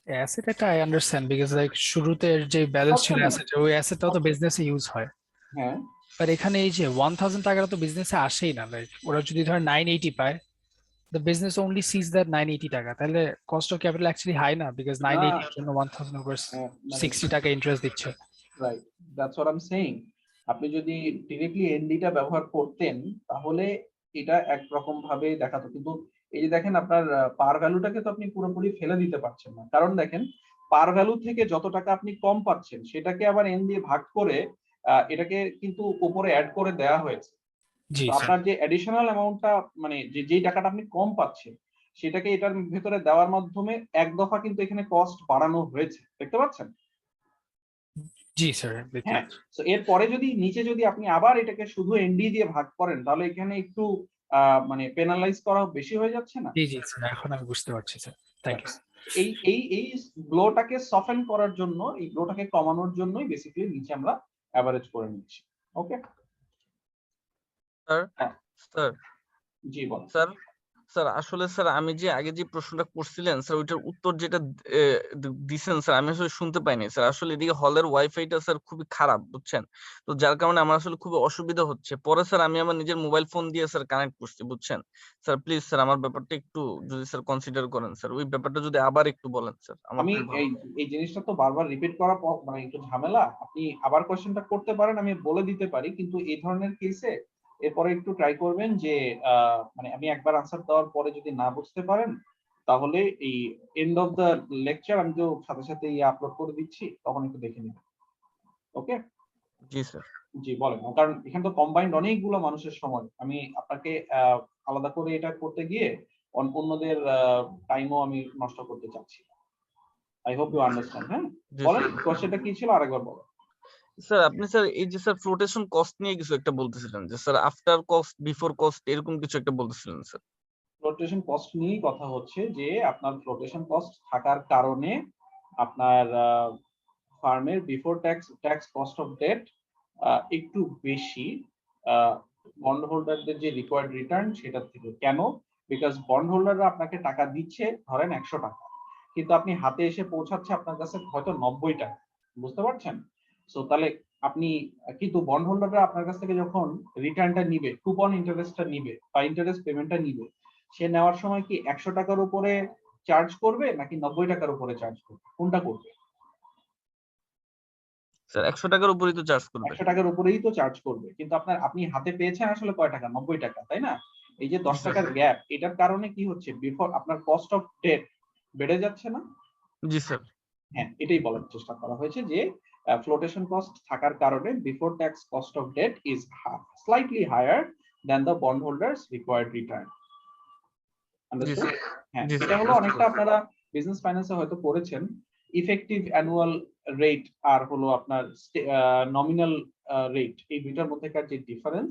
অ্যাসেট এটা আই আন্ডারস্ট্যান্ড, বিকজ লাইক শুরুতে যে ব্যালেন্স ছিল অ্যাসেট, ওই অ্যাসেটটাও তো বিজনেসে ইউজ হয়। হ্যাঁ, বাট এখানে এই যে 1000 টাকাটা তো বিজনেসে আসেই না। লাইক ওরা যদি ধর 980 পায়, the business only sees that 980 টাকা, তাহলে cost of capital actually high না, বিকজ 980 এর জন্য 1000 উপর 60 টাকা ইন্টারেস্ট দিচ্ছে। Right, that's what I am saying. আপনি যদি ডিরেক্টলি এনডিটা ব্যবহার করতেন তাহলে এটা একরকম ভাবে দেখাতো, কিন্তু এই যে দেখেন আপনার পার ভ্যালুটাকে তো আপনি পুরোপুরি ফেলে দিতে পারছেন না, কারণ দেখেন পার ভ্যালু থেকে যত টাকা আপনি কম পাচ্ছেন সেটাকে আবার এন দিয়ে ভাগ করে এটাকে কিন্তু উপরে অ্যাড করে দেওয়া হয়েছে। জি তো স্যার। আপনার যে অ্যাডিশনাল অ্যামাউন্টটা মানে যেই টাকাটা আপনি কম পাচ্ছেন সেটাকে এটার ভেতরে দেওয়ার মাধ্যমে এক দফা কিন্তু এখানে কস্ট বাড়ানো হয়েছে, দেখতে পাচ্ছেন? জি স্যার। হ্যাঁ, তো এরপরে যদি নিচে যদি আপনি আবার এটাকে শুধু এনডি দিয়ে ভাগ করেন তাহলে এখানে একটু মানে পেনালাইজ করা বেশি হয়ে যাচ্ছে না? জি জি স্যার, এখন আমি বুঝতে পারছি স্যার। Thank you. এই গ্লোটাকে সফেন করার জন্য, এই গ্লোটাকে কমানোর জন্যই বেসিক্যালি নিচে আমরা এভারেজ করে নিচ্ছি। ওকে স্যার, স্যার জি বল। স্যার স্যার আসলে স্যার আমি যে আগে যে প্রশ্নটা করছিলেন স্যার ওইটার উত্তর যেটা দিছেন স্যার আমি আসলে শুনতে পাইনি স্যার। আসলে এদিকে হলের ওয়াইফাইটা স্যার খুবই খারাপ বুঝছেন, তো যার কারণে আমার আসলে খুবই অসুবিধা হচ্ছে। পরে স্যার আমি আমার নিজের মোবাইল ফোন দিয়ে স্যার কানেক্ট করছি বুঝছেন। স্যার প্লিজ স্যার আমার ব্যাপারটা একটু যদি স্যার কনসিডার করেন স্যার, ওই ব্যাপারটা যদি আবার একটু বলেন স্যার আমার আমি খুবই ভালো এই হয়। এই জিনিসটা তো বারবার রিপিট করা মানে একটু ঝামেলা। আপনি আবার কোশ্চেনটা করতে পারেন, আমি বলে দিতে পারি, কিন্তু এই ধরনের কেসে এরপরে একটু ট্রাই করবেন যে মানে আমি একবার আনসার দেওয়ার পরে যদি না বুঝতে পারেন, তাহলে এই এন্ড অফ দ্য লেকচার আমি তো সাথে সাথে আপলোড করে দিচ্ছি, তখন একটু দেখে নিবেন। ওকে? জি স্যার। জি বলেন। কারণ এখানে তো কম্বাইন্ড অনেকগুলো মানুষের সময়, আমি আপনাকে আলাদা করে এটা করতে গিয়ে অন্যদের টাইমও আমি নষ্ট করতে চাচ্ছি না। I hope you understand. হ্যাঁ, জি বলেন স্যার। কোশ্চেনটা কি ছিল আরেকবার বলেন। স্যার আপনি স্যার এই যে স্যার ফ্লোটেশন কস্ট নিয়ে কিছু একটা বলতেছিলেন যে sir after cost before cost এরকম কিছু একটা বলতেছিলেন স্যার। ফ্লোটেশন কস্ট নিয়েই কথা হচ্ছে যে আপনার ফ্লোটেশন কস্ট থাকার কারণে আপনার ফার্মের before tax cost of debt একটু বেশি বন্ড হোল্ডারদের যে রিকোয়ার্ড রিটার্ন সেটার থেকে। কেন? বিকজ বন্ড হোল্ডাররা আপনাকে টাকা দিচ্ছে ধরেন 100 টাকা, কিন্তু আপনি হাতে এসে পৌঁছাচ্ছে আপনার কাছে হয়তো 90 টাকা। বুঝতে পারছেন? সো তাহলে আপনি কিন্তু বন্ড হোল্ডাররা আপনার কাছ থেকে যখন রিটার্নটা নিবে, কুপন ইন্টারেস্টটা নিবে বা ইন্টারেস্ট পেমেন্টটা নিবে, সে নেওয়ার সময় কি 100 টাকার উপরে চার্জ করবে নাকি 90 টাকার উপরে চার্জ করবে? কোনটা করবে? স্যার 100 টাকার উপরেই তো চার্জ করবে। 100 টাকার উপরেই তো চার্জ করবে, কিন্তু আপনি হাতে পেয়েছেন আসলে কয় টাকা? 90 টাকা, তাই না? এই যে 10 জি টাকার স্যার। গ্যাপ, এটার কারণে কি হচ্ছে? বিফোর আপনার কস্ট অফ ডেট বেড়ে যাচ্ছে না? জি স্যার। হ্যাঁ, এটাই বলার চেষ্টা করা হয়েছে যে ফ্লোটেশন কস্ট থাকার কারণে before tax cost of debt is slightly higher than the bond holders required return. জি আন্ডারস্টুড? স্যার। হ্যাঁ, জি এটা স্যার হলো বুঝতে অনেকটা পারছি। আপনারা বিজনেস ফাইন্যান্সে হয়তো পড়েছেন। ইফেক্টিভ অ্যানুয়াল রেট আর হলো আপনার নমিনাল রেট, এই দুইটার মধ্যেকার যে ডিফারেন্স,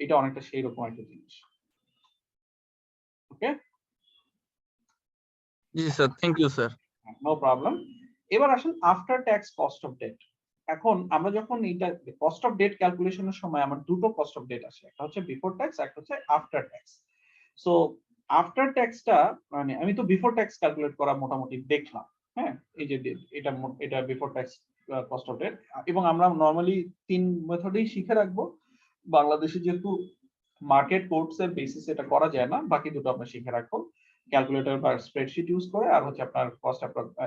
এটা অনেকটা সেই রকম একটা জিনিস। ওকে? জি sir, thank you sir. No problem. এবার আসুন after tax cost of debt. এখন আমরা যখন এইটা কস্ট অফ ডেট ক্যালকুলেশনের সময় আমার দুটো কস্ট অফ ডেট আসে, একটা হচ্ছে বিফোর ট্যাক্স, একটা হচ্ছে আফটার ট্যাক্স। সো আফটার ট্যাক্সটা মানে আমি তো বিফোর ট্যাক্স ক্যালকুলেট করা মোটামুটি দেখলাম। হ্যাঁ, এই যে এটা before tax cost of debt, এবং আমরা নরমালি 3 মেথডেই শিখে রাখবো। বাংলাদেশে যেহেতু মার্কেট কোর্স এর বেসিস এটা করা যায় না, বাকি দুটো আমরা শিখে রাখবো ক্যালকুলেটর বা স্প্রেডশিট ইউজ করে, আর হচ্ছে আপনার কস্ট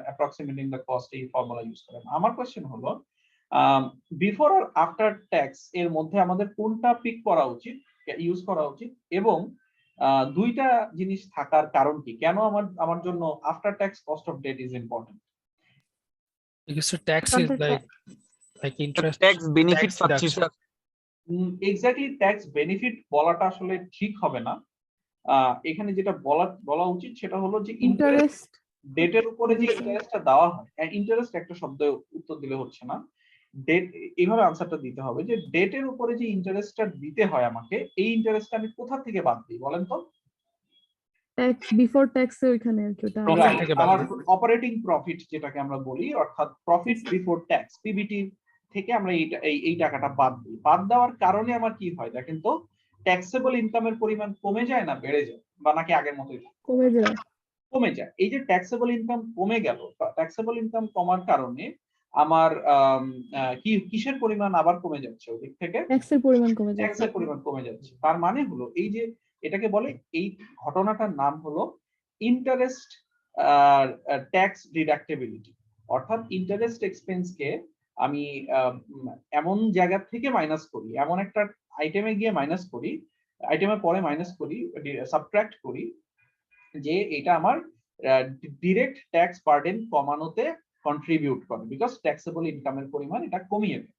অ্যাপ্রক্সিমেটিং দ্য কস্ট এই ফর্মুলা ইউজ করে। আমার কোশ্চেন হলো বিফোর আর আফটার ট্যাক্স এর মধ্যে আমাদের কোনটা পিক করা উচিত, ইউজ করা উচিত, এবং দুইটা জিনিস থাকার কারণ কি? কেন আমার জন্য after tax cost of debt is important? Because the tax is After like interest tax benefit tax পাচ্ছি deduction. Sir. Exactly tax benefit বলাটা আসলে ঠিক হবে না। এখানে যেটা বলা উচিত সেটা হলো যে ইন্টারেস্ট interest ডেটের উপরে যে জি, স্যার। ইন্টারেস্টটা দেওয়া হয়, ইন্টারেস্ট একটা শব্দ উত্তর দিলে হচ্ছে না, ডেট এইভাবে আনসারটা দিতে হবে যে ডেটের উপরে যে ইন্টারেস্টটা দিতে হয় আমাকে, এই ইন্টারেস্টটা আমি কোথা থেকে বাদ দিই বলেন তো? ট্যাক্স বিফোর ট্যাক্সে ওইখানে আর কি ওটা Profit Right, থেকে বাদ আমার দিই। অপারেটিং প্রফিট যেটাকে আমরা বলি, অর্থাৎ প্রফিট বিফোর ট্যাক্স, পিবিটি থেকে আমরা এই টাকাটা বাদ দিই। বাদ দেওয়ার কারণে আমার কি হয় দেখেন তো, ট্যাক্সেবল ইনকামের পরিমাণ কমে যায় না বেড়ে যায়, বা নাকি আগের মতোই থাকে? কমে যায়। কমে যায়। এই যে ট্যাক্সেবল ইনকাম কমে গেল, ট্যাক্সেবল ইনকাম কমার কারণে আমার কিসের পরিমাণ আবার কমে যাচ্ছে ওদিক থেকে? ট্যাক্সের পরিমাণ কমে যাচ্ছে। ট্যাক্সের পরিমাণ কমে যাচ্ছে। তার মানে হলো এই যে এটাকে বলে, এই ঘটনাটার নাম হলো ইন্টারেস্ট ট্যাক্স ডিডাক্টেবিলিটি। অর্থাৎ ইন্টারেস্ট এক্সপেন্সকে আমি এমন জায়গা থেকে মাইনাস করি, এমন একটা আইটেমে গিয়ে মাইনাস করি, আইটেমের পরে মাইনাস করি, সাবট্রাক্ট করি, যে এটা আমার ডিরেক্ট ট্যাক্স বার্ডেন কমানোতে কন্ট্রিবিউট করে, বিকজ ট্যাক্সেবল ইনকামের পরিমাণ এটা কমিয়ে দেয়।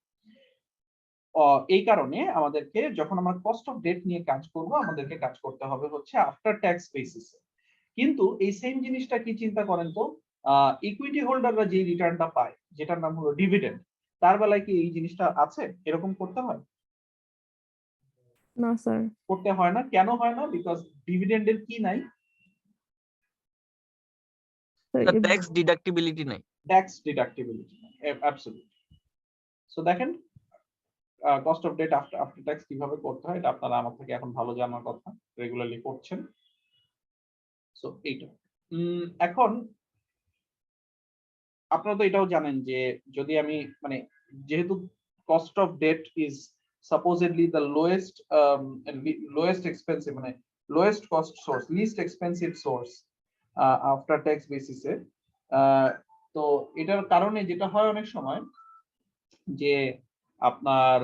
এই কারণে আমাদেরকে যখন আমরা কস্ট অফ ডেট নিয়ে কাজ করব, আমাদেরকে কাজ করতে হবে হচ্ছে আফটার ট্যাক্স বেসিসে। কিন্তু এই সেম জিনিসটা কি চিন্তা করেন তো, ইকুইটি হোল্ডাররা যে রিটার্নটা পায়, যেটার নাম হলো ডিভিডেন্ড, তার বেলায় কি এই জিনিসটা আছে? এরকম করতে হয়? না স্যার। করতে হয় না। কেন হয় না? বিকজ ডিভিডেন্ডের কি নাই? স্যার ট্যাক্স ডিডাক্টিবিলিটি নাই। Tax deductibility. অ্যাবসলিউট। সো দেখেন, cost of debt after tax কিভাবে করতে হয় এটা আপনারা আমার থেকে এখন ভালো জানার কথা, রেগুলারলি করছেন। সো এইটা এখন আপনারা তো এটাও জানেন যে যদি আমি মানে যেহেতু cost of debt is supposedly the lowest expensive মানে lowest cost source least expensive source after tax বেসিসে, তো এটার কারণে যেটা হয় অনেক সময় যে আপনার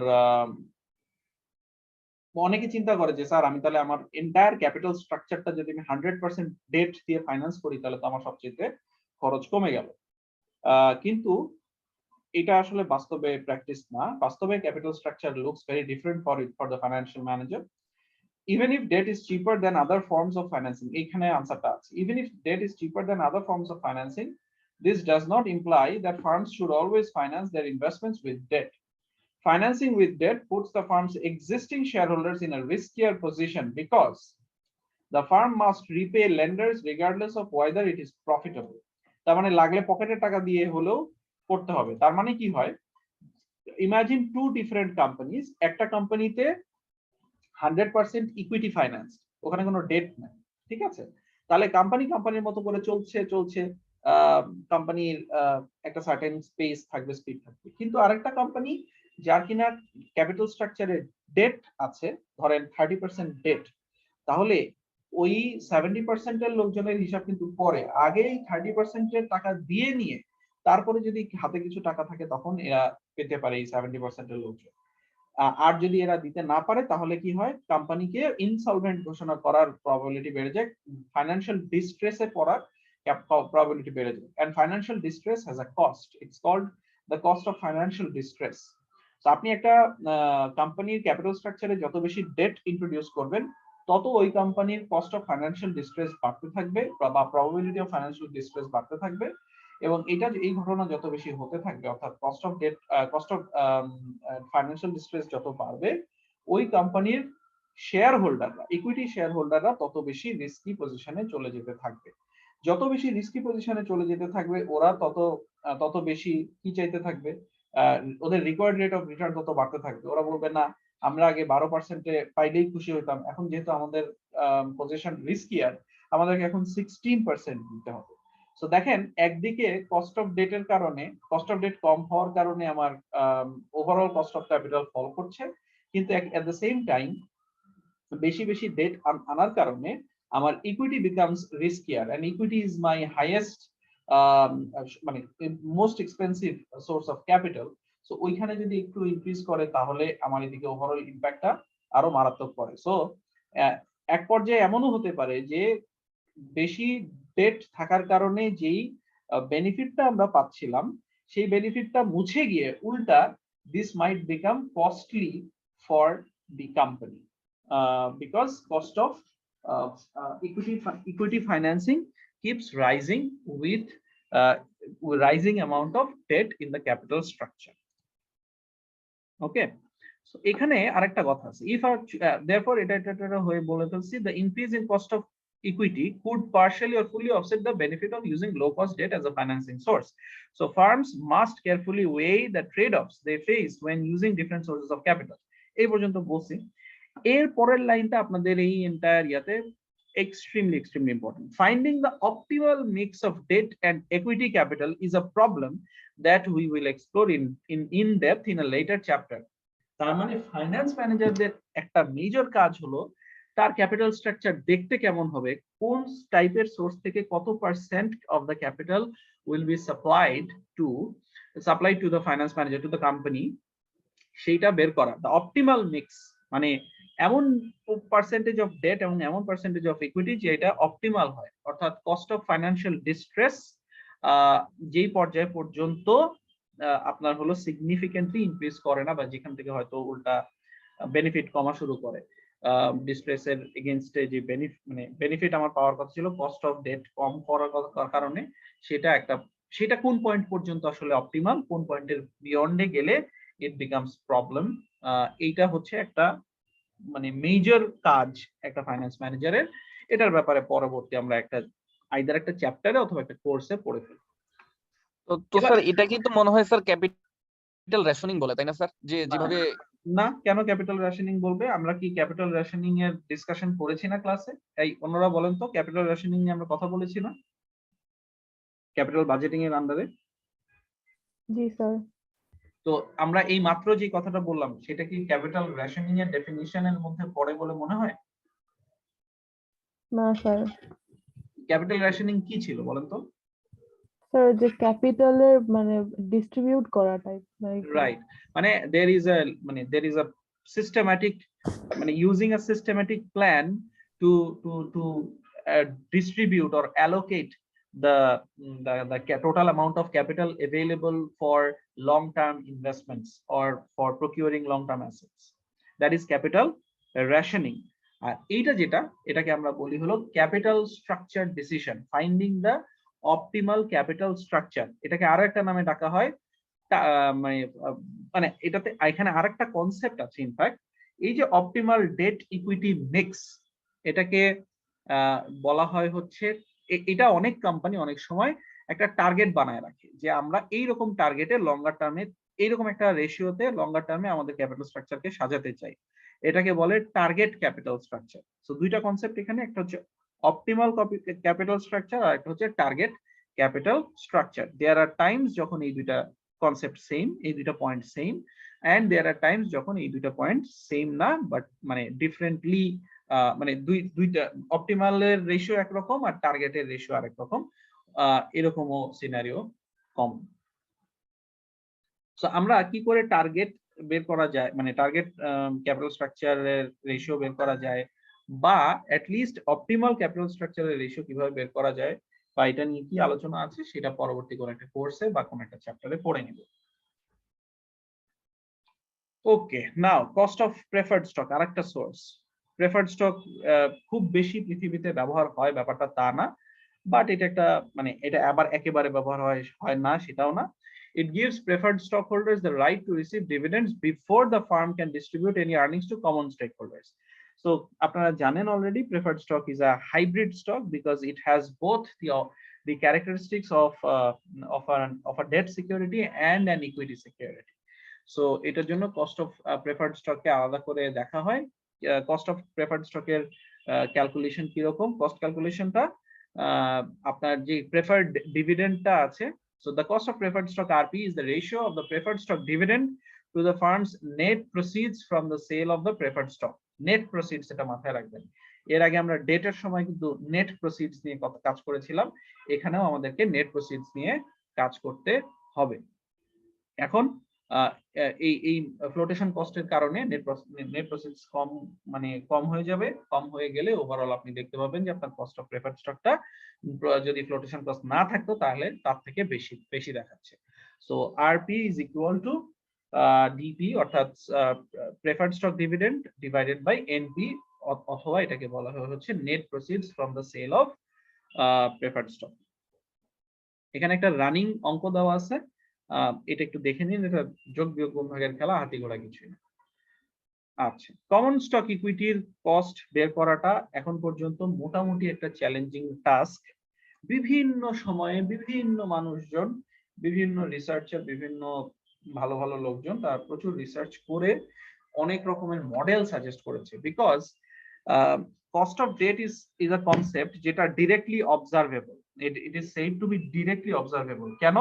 অনেকে চিন্তা করে যে স্যার আমি তাহলে আমার এন্টায়ার ক্যাপিটাল স্ট্রাকচারটা যদি আমি 100% ডেট দিয়ে ফাইন্যান্স করি তাহলে তো আমার সবচেয়ে খরচ কমে গেল, কিন্তু এটা আসলে বাস্তবে প্র্যাকটিস না। বাস্তবে capital structure looks very different for the financial manager. Even if debt is cheaper than other forms of financing, এখানে আনসারটা আছে, even if debt is cheaper than other forms of financing, this does not imply that firms should always finance their investments with debt. Financing with debt puts the firm's existing shareholders in a riskier position because the firm must repay lenders regardless of whether it is profitable. তার মানে লাগলে পকেটের টাকা দিয়ে হলেও করতে হবে। তার মানে কি হয়, ইমাজিন টু ডিফারেন্ট কোম্পানিজ, একটা কোম্পানিতে 100% ইকুইটি ফাইন্যান্স, ওখানে কোনো ডেট নাই, ঠিক আছে, তাহলে কোম্পানির মতো করে চলছে কোম্পানির একটা সার্টেন স্পেস থাকবে, স্পিড থাকবে। কিন্তু আরেকটা কোম্পানি যার কিনা ক্যাপিটাল স্ট্রাকচারে ডেট আছে, ধরেন 30% ডেট, তাহলে ওই 70% এর লোকজনের হিসাব কিন্তু পরে, আগেই 30% এর টাকা দিয়ে নিয়ে তারপরে যদি হাতে কিছু টাকা থাকে তখন এরা পেতে পারে এই 70% এর লোকজন। আর যদি এরা দিতে না পারে তাহলে কি হয়, কোম্পানিকে ইনসলভেন্ট ঘোষণা করার প্রবাবিলিটি বেড়ে যায়, ফাইন্যান্সিয়াল ডিস্ট্রেসে পড়ার প্রবাবিলিটি বেড়ে যায়। And financial distress has a cost, it's called the cost of financial distress. তো আপনি একটা কোম্পানির ক্যাপিটাল স্ট্রাকচারে যত বেশি ডেট ইন্ট্রোডিউস করবেন তত ওই কোম্পানির কস্ট অফ ফাইন্যান্সিয়াল ডিস্ট্রেস বাড়তে থাকবে বা প্রবাবিলিটি অফ ফাইন্যান্সিয়াল ডিস্ট্রেস বাড়তে থাকবে। এবং এই ঘটনা যত বেশি হতে থাকবে, অর্থাৎ কস্ট অফ ফাইন্যান্সিয়াল ডিস্ট্রেস যত বাড়বে, ওই কোম্পানির শেয়ার হোল্ডাররা, ইকুইটি শেয়ার হোল্ডাররা তত বেশি রিস্কি পজিশনে চলে যেতে থাকবে। যত বেশি রিস্কি পজিশনে চলে যেতে থাকবে ওরা তত বেশি কি চাইতে থাকবে, ওদের রিকোয়ার্ড রেট অফ রিটার্ন তত বাড়তে থাকবে। ওরা বলবে না আমরা আগে 12% পাইলেই খুশি হতাম, এখন যেহেতু আমাদের পজিশন রিস্কিয়ার আমাদেরকে এখন 16% দিতে হবে। সো দেখেন, একদিকে কস্ট অফ ডেটের কারণে, কস্ট অফ ডেট কম হওয়ার কারণে আমার overall cost of capital fall করছে, কিন্তু এট দ্য সেম টাইম বেশি ডেট আনার কারণে আমার equity becomes riskier, and equity is my highest মানে most expensive source of capital. So ওইখানে যদি একটু ইনক্রিজ করে তাহলে আমার এদিকে ওভারঅল ইম্প্যাক্টটা আরো মারাত্মক পড়ে। সো এক পর্যায়ে এমনও হতে পারে যে বেশি ডেট থাকার কারণে যেই বেনিফিটটা আমরা পাচ্ছিলাম সেই বেনিফিটটা মুছে গিয়ে উল্টা this mite become costly for the company because cost of equity financing keeps rising with rising amount of debt in the capital structure. Okay, so এখানে আরেকটা কথা আছে, if therefore এটা হয়ে বলে ফেলছি, the increase in cost of equity could partially or fully offset the benefit of using low cost debt as a financing source. So firms must carefully weigh the trade-offs they face when using different sources of capital. এই পর্যন্ত বলছি। এর পরের লাইনটা আপনাদের এই entire ইয়াতে extremely important. Finding the optimal mix of debt and equity capital is a problem that we will explore in depth in a later chapter. তার মানে ফাইন্যান্স ম্যানেজারদের একটা মেজর কাজ হলো তার ক্যাপিটাল স্ট্রাকচার দেখতে কেমন হবে, কোন টাইপের সোর্স থেকে কত percent of the capital will be supplied to the finance manager, to the company, সেইটা বের করা। দ্য অপটিমাল মিক্স মানে এমন পার্সেন্টেজ অফ ডেট এবং এমন পার্সেন্টেজ অফ ইকুইটি যেটা অপটিমাল হয়, অর্থাৎ কস্ট অফ ফাইন্যান্সিয়াল ডিস্ট্রেস যেই পর্যায়ে পর্যন্ত আপনার হলো সিগনিফিকেন্টলি ইনক্রিজ করে না, বা যেখান থেকে হয়তো উল্টা বেনিফিট কমা শুরু করে। ডিস্ট্রেসের এগেইনস্টে যে বেনিফিট আমার পাওয়ার কথা ছিল কস্ট অফ ডেট কম করার কারণে, সেটা কোন পয়েন্ট পর্যন্ত আসলে অপটিমাল, কোন পয়েন্টের বিয়ন্ডে গেলে ইট বিকামস প্রবলেম। এইটা হচ্ছে একটা মানে মেজর কাজ একটা ফাইন্যান্স ম্যানেজারের। এটার ব্যাপারে পরবর্তী আমরা আইদার একটা চ্যাপ্টারে অথবা একটা কোর্সে পড়ে ফেলব। তো স্যার এটা কিন্তু মনে হয় স্যার ক্যাপিটাল রেশনিং বলে, তাই না স্যার? যে যেভাবে না, কেন ক্যাপিটাল রেশনিং বলবে? আমরা কি ক্যাপিটাল রেশনিং এর ডিসকাশন করেছি না ক্লাসে? এই অন্যরা বলেন তো, ক্যাপিটাল রেশনিং নিয়ে আমরা কথা বলেছি না ক্যাপিটাল বাজেটিং এর আন্ডারে? জি স্যার। তো আমরা এই মাত্র যে কথাটা বললাম সেটা কি ক্যাপিটাল রেশনিং এর ডেফিনিশনের মধ্যে পড়ে বলে মনে হয়? না স্যার। ক্যাপিটাল রেশনিং কি ছিল বলেন তো? স্যার যে ক্যাপিটালের মানে ডিস্ট্রিবিউট করা টাইপ লাইক রাইট, মানে there is a systematic, মানে using a systematic plan to distribute or allocate the total amount of capital available for long term investments or for procuring long term assets, that is capital rationing. আর এইটা যেটা, এটাকে আমরা বলি হলো capital structure decision, finding the optimal capital structure. এটাকে আরো একটা নামে ডাকা হয় মানে মানে এটাতে এখানে আরেকটা কনসেপ্ট আছে ইনফ্যাক্ট, এই যে অপটিমাল ডেট ইকুইটি মিক্স, এটাকে বলা হয় হচ্ছে এটা অনেক কোম্পানি অনেক সময় একটা টার্গেট বানায় রাখে যে আমরা এইরকম টার্গেটে লঙ্গার টার্মে এইরকম একটা রেশিওতে লঙ্গার টার্মে আমাদের ক্যাপিটাল স্ট্রাকচারকে সাজাতে চাই, এটাকে বলে টার্গেট ক্যাপিটাল স্ট্রাকচার। সো দুইটা কনসেপ্ট এখানে, একটা হচ্ছে অপটিমাল ক্যাপিটাল স্ট্রাকচার আর একটা হচ্ছে target capital structure. There are times যখন এই দুইটা কনসেপ্ট সেম, এই দুইটা point same, and there are times যখন এই দুইটা পয়েন্ট সেম না, বাট মানে ডিফারেন্টলি, মানে দুইটা অপটিমালের রেশিও একরকম আর টার্গেটের রেশিও আরেক রকম, এরকমও সিনারিও কম। সো আমরা কি করে টার্গেট বের করা যায়, মানে টার্গেট ক্যাপিটাল স্ট্রাকচারের রেশিও বের করা যায়, বা অ্যাটলিস্ট অপটিমাল ক্যাপিটাল স্ট্রাকচারের রেশিও কিভাবে বের করা যায়, বা এটা নিয়ে কি আলোচনা আছে সেটা পরবর্তী কোনো একটা কোর্সে বা কোনো একটা চ্যাপ্টারে পড়ে নিব। ওকে, নাও কস্ট অফ প্রেফার্ড স্টক আরেকটা সোর্স। প্রেফার্ড স্টক খুব বেশি পৃথিবীতে ব্যবহার হয় ব্যাপারটা তা না, বাট এটা একটা মানে এটা আবার একেবারে ব্যবহার হয় না সেটাও না। It gives preferred stockholders the right to receive dividends before the firm can distribute any earnings to common stakeholders. So আপনারা জানেন already preferred stock is a hybrid stock because it has both the characteristics of a debt security and an equity security. So এটার জন্য cost of preferred স্টককে আলাদা করে দেখা হয়। Cost of preferred স্টকের ক্যালকুলেশন কিরকম? কস্ট ক্যালকুলেশনটা আপনার যে প্রেফার্ড ডিভিডেন্ডটা আছে, so the cost of preferred stock RP is the ratio of the preferred stock dividend to the firm's net proceeds from the sale of the preferred stock. Net proceeds এটা মাথায় রাখবেন। এর আগে আমরা ডেটের সময় কিন্তু নেট প্রসিডস নিয়ে কাজ করেছিলাম, এখানেও আমাদেরকে নেট প্রসিডস নিয়ে কাজ করতে হবে। এখন এই ফ্লোটেশন কস্টের কারণে নেট প্রসিডস কম হয়ে যাবে। কম হয়ে গেলে ওভারঅল আপনি দেখতে পাবেন যে আপনার কস্ট অফ প্রেফার্ড স্টকটা যদি ফ্লোটেশন কস্ট না থাকতো তাহলে তার থেকে বেশি দেখাচ্ছে। So RP is equal to DP অর্থাৎ preferred stock dividend divided by NP, অথবা এটাকে বলা হয় হচ্ছে net proceeds from the sale of preferred stock. এখানে একটা রানিং অঙ্ক দেওয়া আছে, এটা একটু দেখে নিন। এটা যোগ বিয়োগ গুণ ভাগের খেলা, হাতি ঘোড়া কিছুই না। আচ্ছা, কমন স্টক ইকুইটির কস্ট বের করাটা এখন পর্যন্ত মোটামুটি একটা চ্যালেঞ্জিং টাস্ক। বিভিন্ন সময়ে বিভিন্ন মানুষজন, বিভিন্ন রিসার্চার, বিভিন্ন ভালো ভালো লোকজন তারা প্রচুর রিসার্চ করে অনেক রকমের মডেল সাজেস্ট করেছে, because cost of debt is a concept যেটা directly observable. It is said to be directly observable. কেন?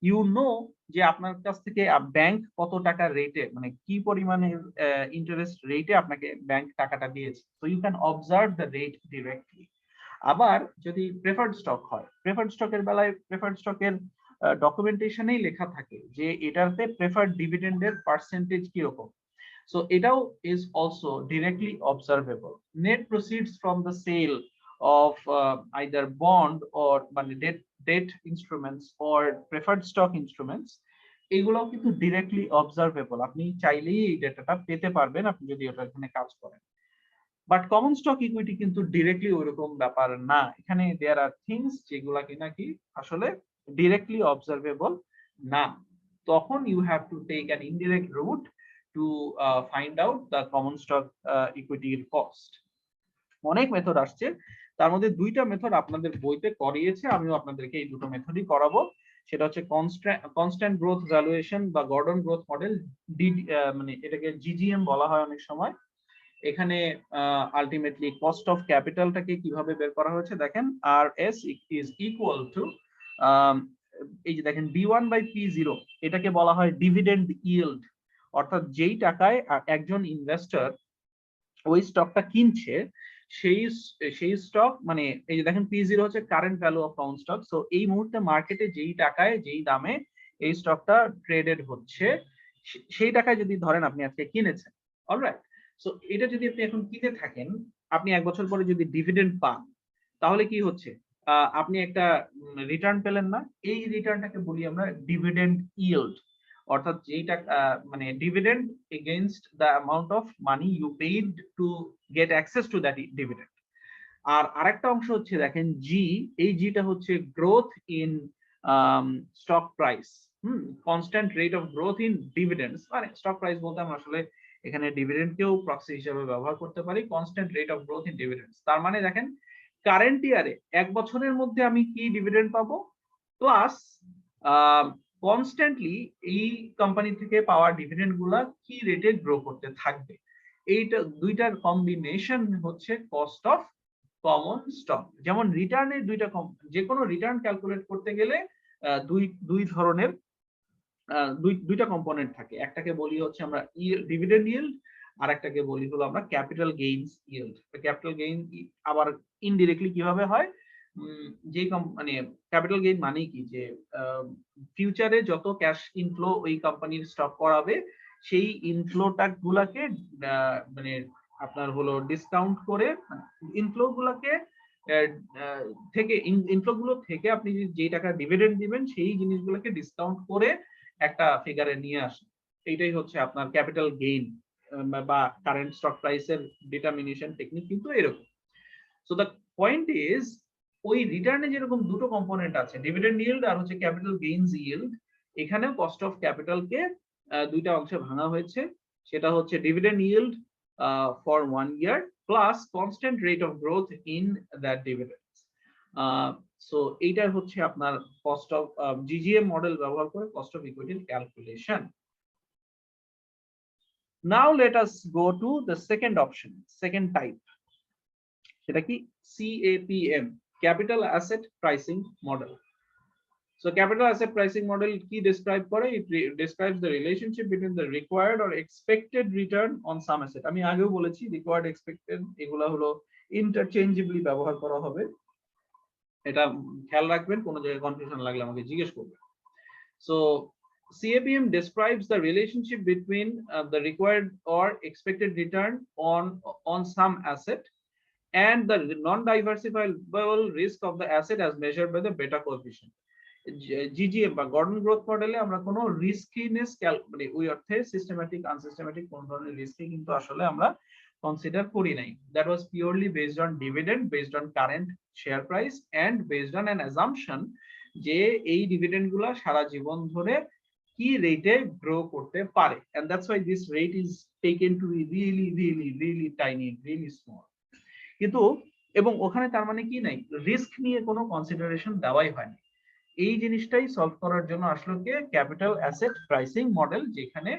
ইউ নো যে আপনার কাছ থেকে ব্যাংক কত টাকা রেটে, মানে কি পরিমাণে ইন্টারেস্ট রেটে আপনাকে ব্যাংক টাকাটা দিয়েছে, so you can observe the rate directly. আবার যদি প্রেফার্ড স্টক হয়, প্রেফার্ড স্টকের বেলায় প্রেফার্ড স্টকের ডকুমেন্টেশনেই লেখা থাকে যে এটাতে প্রেফার্ড ডিভিডেন্ডের পার্সেন্টেজ কিরকম, সো এটাও is also directly observable. Net proceeds from the sale of either bond or debt instruments or preferred stock instruments, এগুলো কিন্তু ডিরেক্টলি অবজারভেবল। আপনি চাইলেই এই ডেটাটা পেতে পারবেন আপনি যদি ওটা এখানে কাজ করেন। বাট কমন স্টক ইকুইটি কিন্তু ডিরেক্টলি ওইরকম ব্যাপার না। এখানে দেয়ার আর থিংস যেগুলা কিনা কি আসলে ডিরেক্টলি অবজারভেবল না। তখন you have to take an indirect route to find out the common stock ইকুইটির কস্ট। অনেক মেথড আসছে, তার মধ্যে দুইটা মেথড আপনাদের বইতে করিয়েছে, আমিও আপনাদেরকে এই দুটো মেথডই করাবো। সেটা হচ্ছে কনস্ট্যান্ট গ্রোথ ভ্যালুয়েশন বা গর্ডন গ্রোথ মডেল, মানে এটাকে জিজিএম বলা হয় অনেক সময়। এখানে আলটিমেটলি কস্ট অফ ক্যাপিটালটাকে কিভাবে বের করা হয়েছে দেখেন, RS ইজ ইকুয়াল টু, এই যে দেখেন B1/P0, এটাকে বলা হয় ডিভিডেন্ড ইল্ড। অর্থাৎ যেই টাকায় একজন ইনভেস্টর ওই স্টকটা কিনছে, সেই স্টক মানে এই যে দেখেন P0 হচ্ছে current value of count stock. So এই মুহূর্তে মার্কেটে যেই টাকায় যেই দামে এই স্টকটা ট্রেডেড হচ্ছে, সেই টাকায় যদি ধরেন আপনি আজকে কিনেছেন, অলরাইট। সো এটা যদি আপনি এখন কিনে থাকেন, আপনি 1 বছর পরে যদি ডিভিডেন্ড পান, তাহলে কি হচ্ছে, আপনি একটা রিটার্ন পেলেন না, এই রিটার্নটাকে বলি আমরা ডিভিডেন্ড ইল্ড। অর্থাৎ যেইটা মানে dividend against the amount of money you paid to get access to that dividend. আর আরেকটা অংশ হচ্ছে দেখেন জি, এই জিটা হচ্ছে growth in stock price. Constant rate of growth in dividends, মানে স্টক প্রাইস বলতে আমরা আসলে এখানে ডিভিডেন্ডকেও প্রক্সি হিসেবে ব্যবহার করতে পারি। Constant rate of growth in ডিভিডেন্ডস, তার মানে দেখেন কারেন্ট ইয়ারে 1 বছরের মধ্যে আমি কি ডিভিডেন্ড পাবো, প্লাস কনস্ট্যান্টলি এই কোম্পানি থেকে পাওয়া ডিভিডেন্ড গুলা কি রেটে গ্রো করতে থাকবে। এইটা দুইটার কম্বিনেশন হচ্ছে কস্ট অফ কমন স্টক। যেমন রিটার্নের যে কোনো রিটার্ন ক্যালকুলেট করতে গেলে দুই ধরনের দুইটা কম্পোনেন্ট থাকে। একটাকে বলি হচ্ছে আমরা ডিভিডেন্ড ইল্ড, আর একটাকে বলি হলো আমরা capital gains yield. Capital gain আবার ইনডিরেক্টলি কিভাবে হয়, যে মানে ক্যাপিটাল গেইন মানে কি, যে ফিউচারে যত ক্যাশ ইনফ্লো ওই কোম্পানির স্টক করাবে, সেই ইনফ্লোটা গুলাকে মানে আপনার হলো ডিসকাউন্ট করে, ইনফ্লো গুলাকে ইনফ্লো গুলো থেকে আপনি যেই টাকা ডিভিডেন্ড দিবেন সেই জিনিসগুলোকে ডিসকাউন্ট করে একটা ফিগারে নিয়ে আসে। এইটাই হচ্ছে আপনার ক্যাপিটাল গেইন বা কারেন্ট স্টক প্রাইসের ডিটারমিনেশন টেকনিক কিন্তু এরকম। সো দ্য পয়েন্ট ইজ, ওই রিটার্নে যেরকম দুটো কম্পোনেন্ট আছে, ডিভিডেন্ড ইল্ড আর হচ্ছে ক্যাপিটাল গেইনস ইল্ড, এখানেও কস্ট অফ ক্যাপিটালকে দুইটা অংশে ভাঙা হয়েছে। সেটা হচ্ছে dividend yield for 1 year plus constant rate of growth in that dividends. সো এইটা হচ্ছে আপনার কস্ট অফ জিজিএম মডেল ব্যবহার করে কস্ট অফ ইকুইটির calculation. Now let us go to the second option, second type. সেটা কি, CAPM, Capital Asset Pricing Model. So Capital Asset Pricing Model কি describe করে? It describes the relationship between the required or expected return on some asset. আমি আগেও বলেছি required expected এগুলা হলো interchangeably ব্যবহার করা হবে, এটা খেয়াল রাখবেন, কোনো জায়গায় কনফিউশন লাগলে আমাকে জিজ্ঞেস করবেন। So CAPM describes the relationship between the required or expected return on some asset and the non-diversifiable risk of the asset as measured by the beta coefficient. GGM বা গর্ডন গ্রোথ মডেলে আমরা কোনো রিস্কিনেস মানে ওই অর্থে সিস্টেম্যাটিক আনসিস্টেম্যাটিক কোন ধরনের risky কিন্তু আসলে আমরা কনসিডার করি নাই। That was purely based on dividend, based on current share price and based on an assumption যে এই ডিভিডেন্ড গুলা সারা জীবন ধরে কি রেটে গ্রো করতে পারে। And that's why this rate is taken to be really really really tiny, really small. কিন্তু এবং ওখানে তার মানে কি নাই, রিস্ক নিয়ে কোনো কনসিডারেশন দেওয়াই হয় না। এই জিনিসটাই সলভ করার জন্য আসলে কি ক্যাপিটাল অ্যাসেট প্রাইসিং মডেল, যেখানে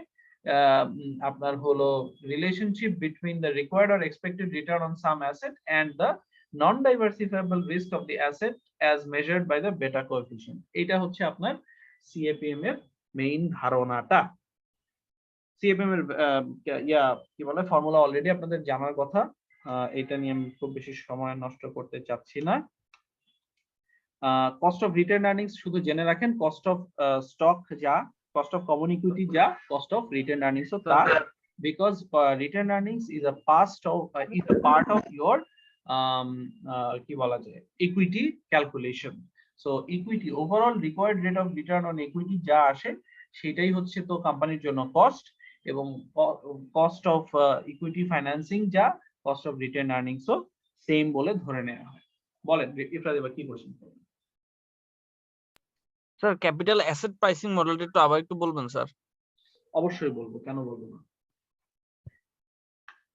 আপনার হলো relationship between the required or expected return on some asset and the non diversifiable risk of the asset as measured by the beta coefficient. এটা হচ্ছে আপনার সিএপিএম এর মেইন ধারণাটা। সিএপিএম এর কি বলে ফর্মুলা অলরেডি আপনাদের জানার কথা, এটা নিয়ে আমি খুব বেশি সময় নষ্ট করতে চাচ্ছি না। কস্ট অফ রিটেন আর্নিংস শুধু জেনে রাখেন, কস্ট অফ স্টক যা, কস্ট অফ কমন ইকুইটি যা, কস্ট অফ রিটেন আর্নিংস ও তা, because retained earnings is a part of your কি বলা যায় equity calculation. So equity overall required rate of return on equity যা আসে সেটাই হচ্ছে তো কোম্পানির জন্য কস্ট, এবং কস্ট অফ ইকুইটি ফাইন্যান্সিং যা, কস্ট অফ রিটেন আর্নিংস ও সেম বলে ধরে নেওয়া হয়। বলেন ইফরাদ, এবার কি কোশ্চেন করবেন? স্যার ক্যাপিটাল অ্যাসেট প্রাইসিং মডেলটা একটু আবার একটু বলবেন স্যার। অবশ্যই বলবো, কেন বলবো না।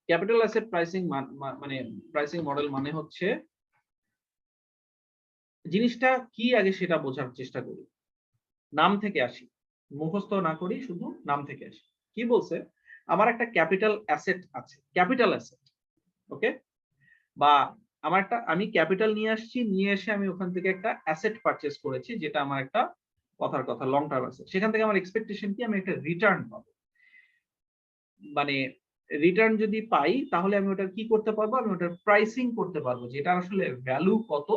ক্যাপিটাল অ্যাসেট প্রাইসিং মানে প্রাইসিং মডেল মানে হচ্ছে, জিনিসটা কি আগে সেটা বোঝার চেষ্টা করি। নাম থেকে আসি, মুখস্থ না করি, শুধু নাম থেকে আসি। কি বলছে? আমার একটা ক্যাপিটাল অ্যাসেট আছে, ক্যাপিটাল অ্যাসেট, ওকে, বা আমি ক্যাপিটাল নিয়ে আসছি, নিয়ে এসে আমি ওখান থেকে একটা অ্যাসেট পারচেজ করেছি, যেটা আমার একটা কথার কথা লং টার্ম অ্যাসেট। সেখান থেকে আমার এক্সপেকটেশন কি? আমি একটা রিটার্ন পাবো। মানে রিটার্ন যদি পাই তাহলে আমি ওটার কি করতে পারবো? আমি ওটার প্রাইসিং করতে পারবো, যেটা আসলে ভ্যালু কত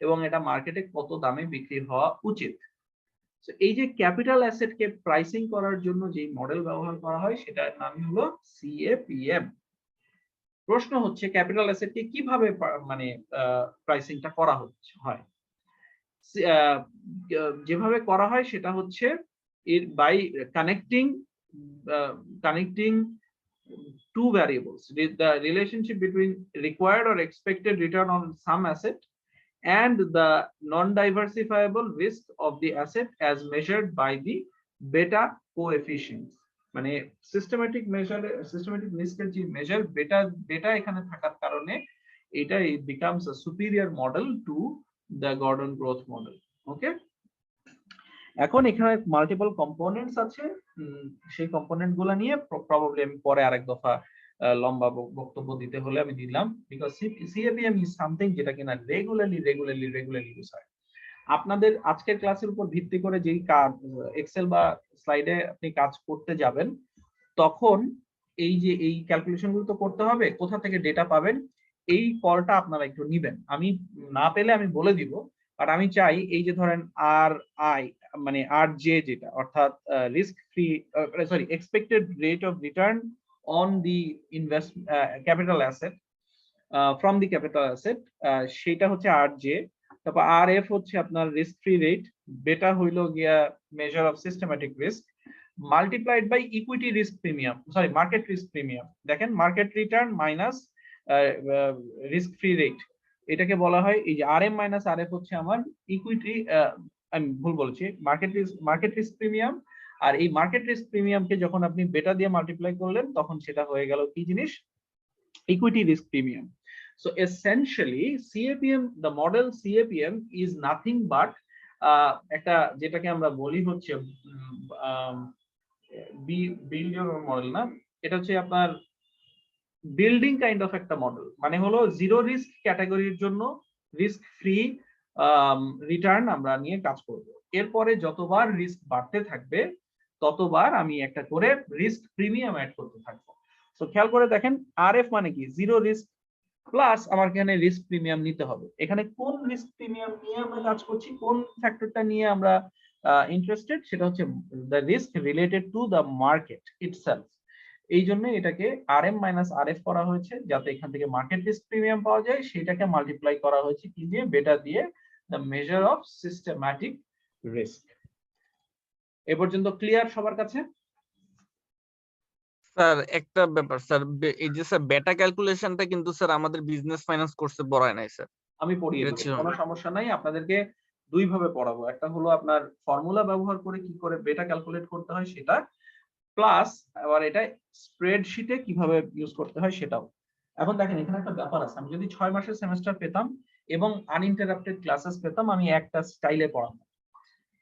এবং এটা মার্কেটে কত দামে বিক্রি হওয়া উচিত। So, এই যে ক্যাপিটাল অ্যাসেট কে প্রাইসিং করার জন্য যে মডেল ব্যবহার করা হয় সেটার নাম হলো CAPM। প্রশ্ন হচ্ছে ক্যাপিটাল অ্যাসেট কে কিভাবে মানে প্রাইসিংটা করা হয়? যেভাবে করা হয় সেটা হচ্ছে by connecting two variables, the relationship between required or expected return on some asset and the non-diversifiable risk of the asset as measured by the beta coefficients. মানে সিস্টেমেটিক রিস্কের যে মেজার বেটা এখানে থাকার কারণে এটা becomes a superior model to the Gordon growth model. ওকে, এখন এখানে multiple components আছে, সেই কম্পোনেন্ট গুলা নিয়ে প্রবাবলি আমি পরে আরেক দফা লম্বা বক্তব্য দিতে হলে আমি দিলাম, বিকজ CAPM ইজ সামথিং যেটা কিনা রেগুলারলি ইউজ হয়। আপনাদের আজকের ক্লাসের উপর ভিত্তি করে যেই কাজ এক্সেল বা স্লাইডে আপনি কাজ করতে যাবেন, তখন এই যে এই ক্যালকুলেশন গুলো তো করতে হবে, কোথা থেকে ডেটা পাবেন এই কলটা আপনারা একটু নিবেন। আমি না পেলে আমি বলে দিব, বাট আমি চাই এই যে ধরেন RI মানে RJ যেটা, অর্থাৎ risk free expected rate of return on the capital asset from the capital asset, সেটা হচ্ছে RJ। তারপর RF হচ্ছে আপনার রিস্ক ফ্রি রেট, বেটা হইলো গিয়া measure of systematic risk, multiplied by equity risk premium, market risk premium. দেখেন market return minus risk free rate, এটাকে বলা হয় এই যে RM মাইনাস RF হচ্ছে আমার ইকুইটি, আমি ভুল বলেছি, মার্কেট রিস্ক প্রিমিয়াম। আর এই মার্কেট রিস্ক প্রিমিয়ামকে যখন আপনি বেটা দিয়ে মাল্টিপ্লাই করলেন তখন সেটা হয়ে গেল কি জিনিস? Equity risk premium. So essentially CAPM, the model CAPM is nothing but একটা যেটাকে আমরা বলি হচ্ছে বিল্ডিং মডেল না, এটা হচ্ছে আপনার বিল্ডিং কাইন্ড অফ একটা মডেল। মানে হলো জিরো রিস্ক ক্যাটাগরির জন্য রিস্ক ফ্রি রিটার্ন আমরা নিয়ে কাজ করব। এরপরে যতবার রিস্ক বাড়তে থাকবে ততবার আমি একটা করে রিস্ক প্রিমিয়াম অ্যাড করতে থাকবো। তো খেয়াল করে দেখেন RF মানে কি? জিরো রিস্ক প্লাস আমার এখানে রিস্ক প্রিমিয়াম নিতে হবে। এখানে কোন রিস্ক প্রিমিয়াম নিয়ে আমরা কাজ করছি, কোন ফ্যাক্টরটা নিয়ে আমরা ইন্টারেস্টেড, সেটা হচ্ছে the risk related to the market itself. এই জন্য এটাকে RM মাইনাস RF করা হয়েছে, যাতে এখান থেকে মার্কেট রিস্ক প্রিমিয়াম পাওয়া যায়। সেটাকে মাল্টিপ্লাই করা হয়েছে কি দিয়ে? বেটা দিয়ে, the measure of systematic risk. এ পর্যন্ত ক্লিয়ার সবার কাছে? স্যার একটা ব্যাপার স্যার, এই যে স্যার বেটা ক্যালকুলেশনটা কিন্তু স্যার আমাদের বিজনেস ফাইন্যান্স কোর্সে পড়ায় নাই স্যার। আমি পড়িয়ে দেব, কোনো সমস্যা নাই। আপনাদেরকে দুই ভাবে পড়াবো, একটা হলো আপনার ফর্মুলা ব্যবহার করে কি করে বেটা ক্যালকুলেট করতে হয় সেটা, প্লাস আবার এটা স্প্রেডশিটে কিভাবে ইউজ করতে হয় সেটাও। এখন দেখেন এখানে একটা ব্যাপার আছে, আমি যদি 6 মাসের সেমেস্টার পেতাম এবং আনইন্টারাপ্টেড ক্লাসেস পেতাম, আমি একটা স্টাইলে পড়াতাম।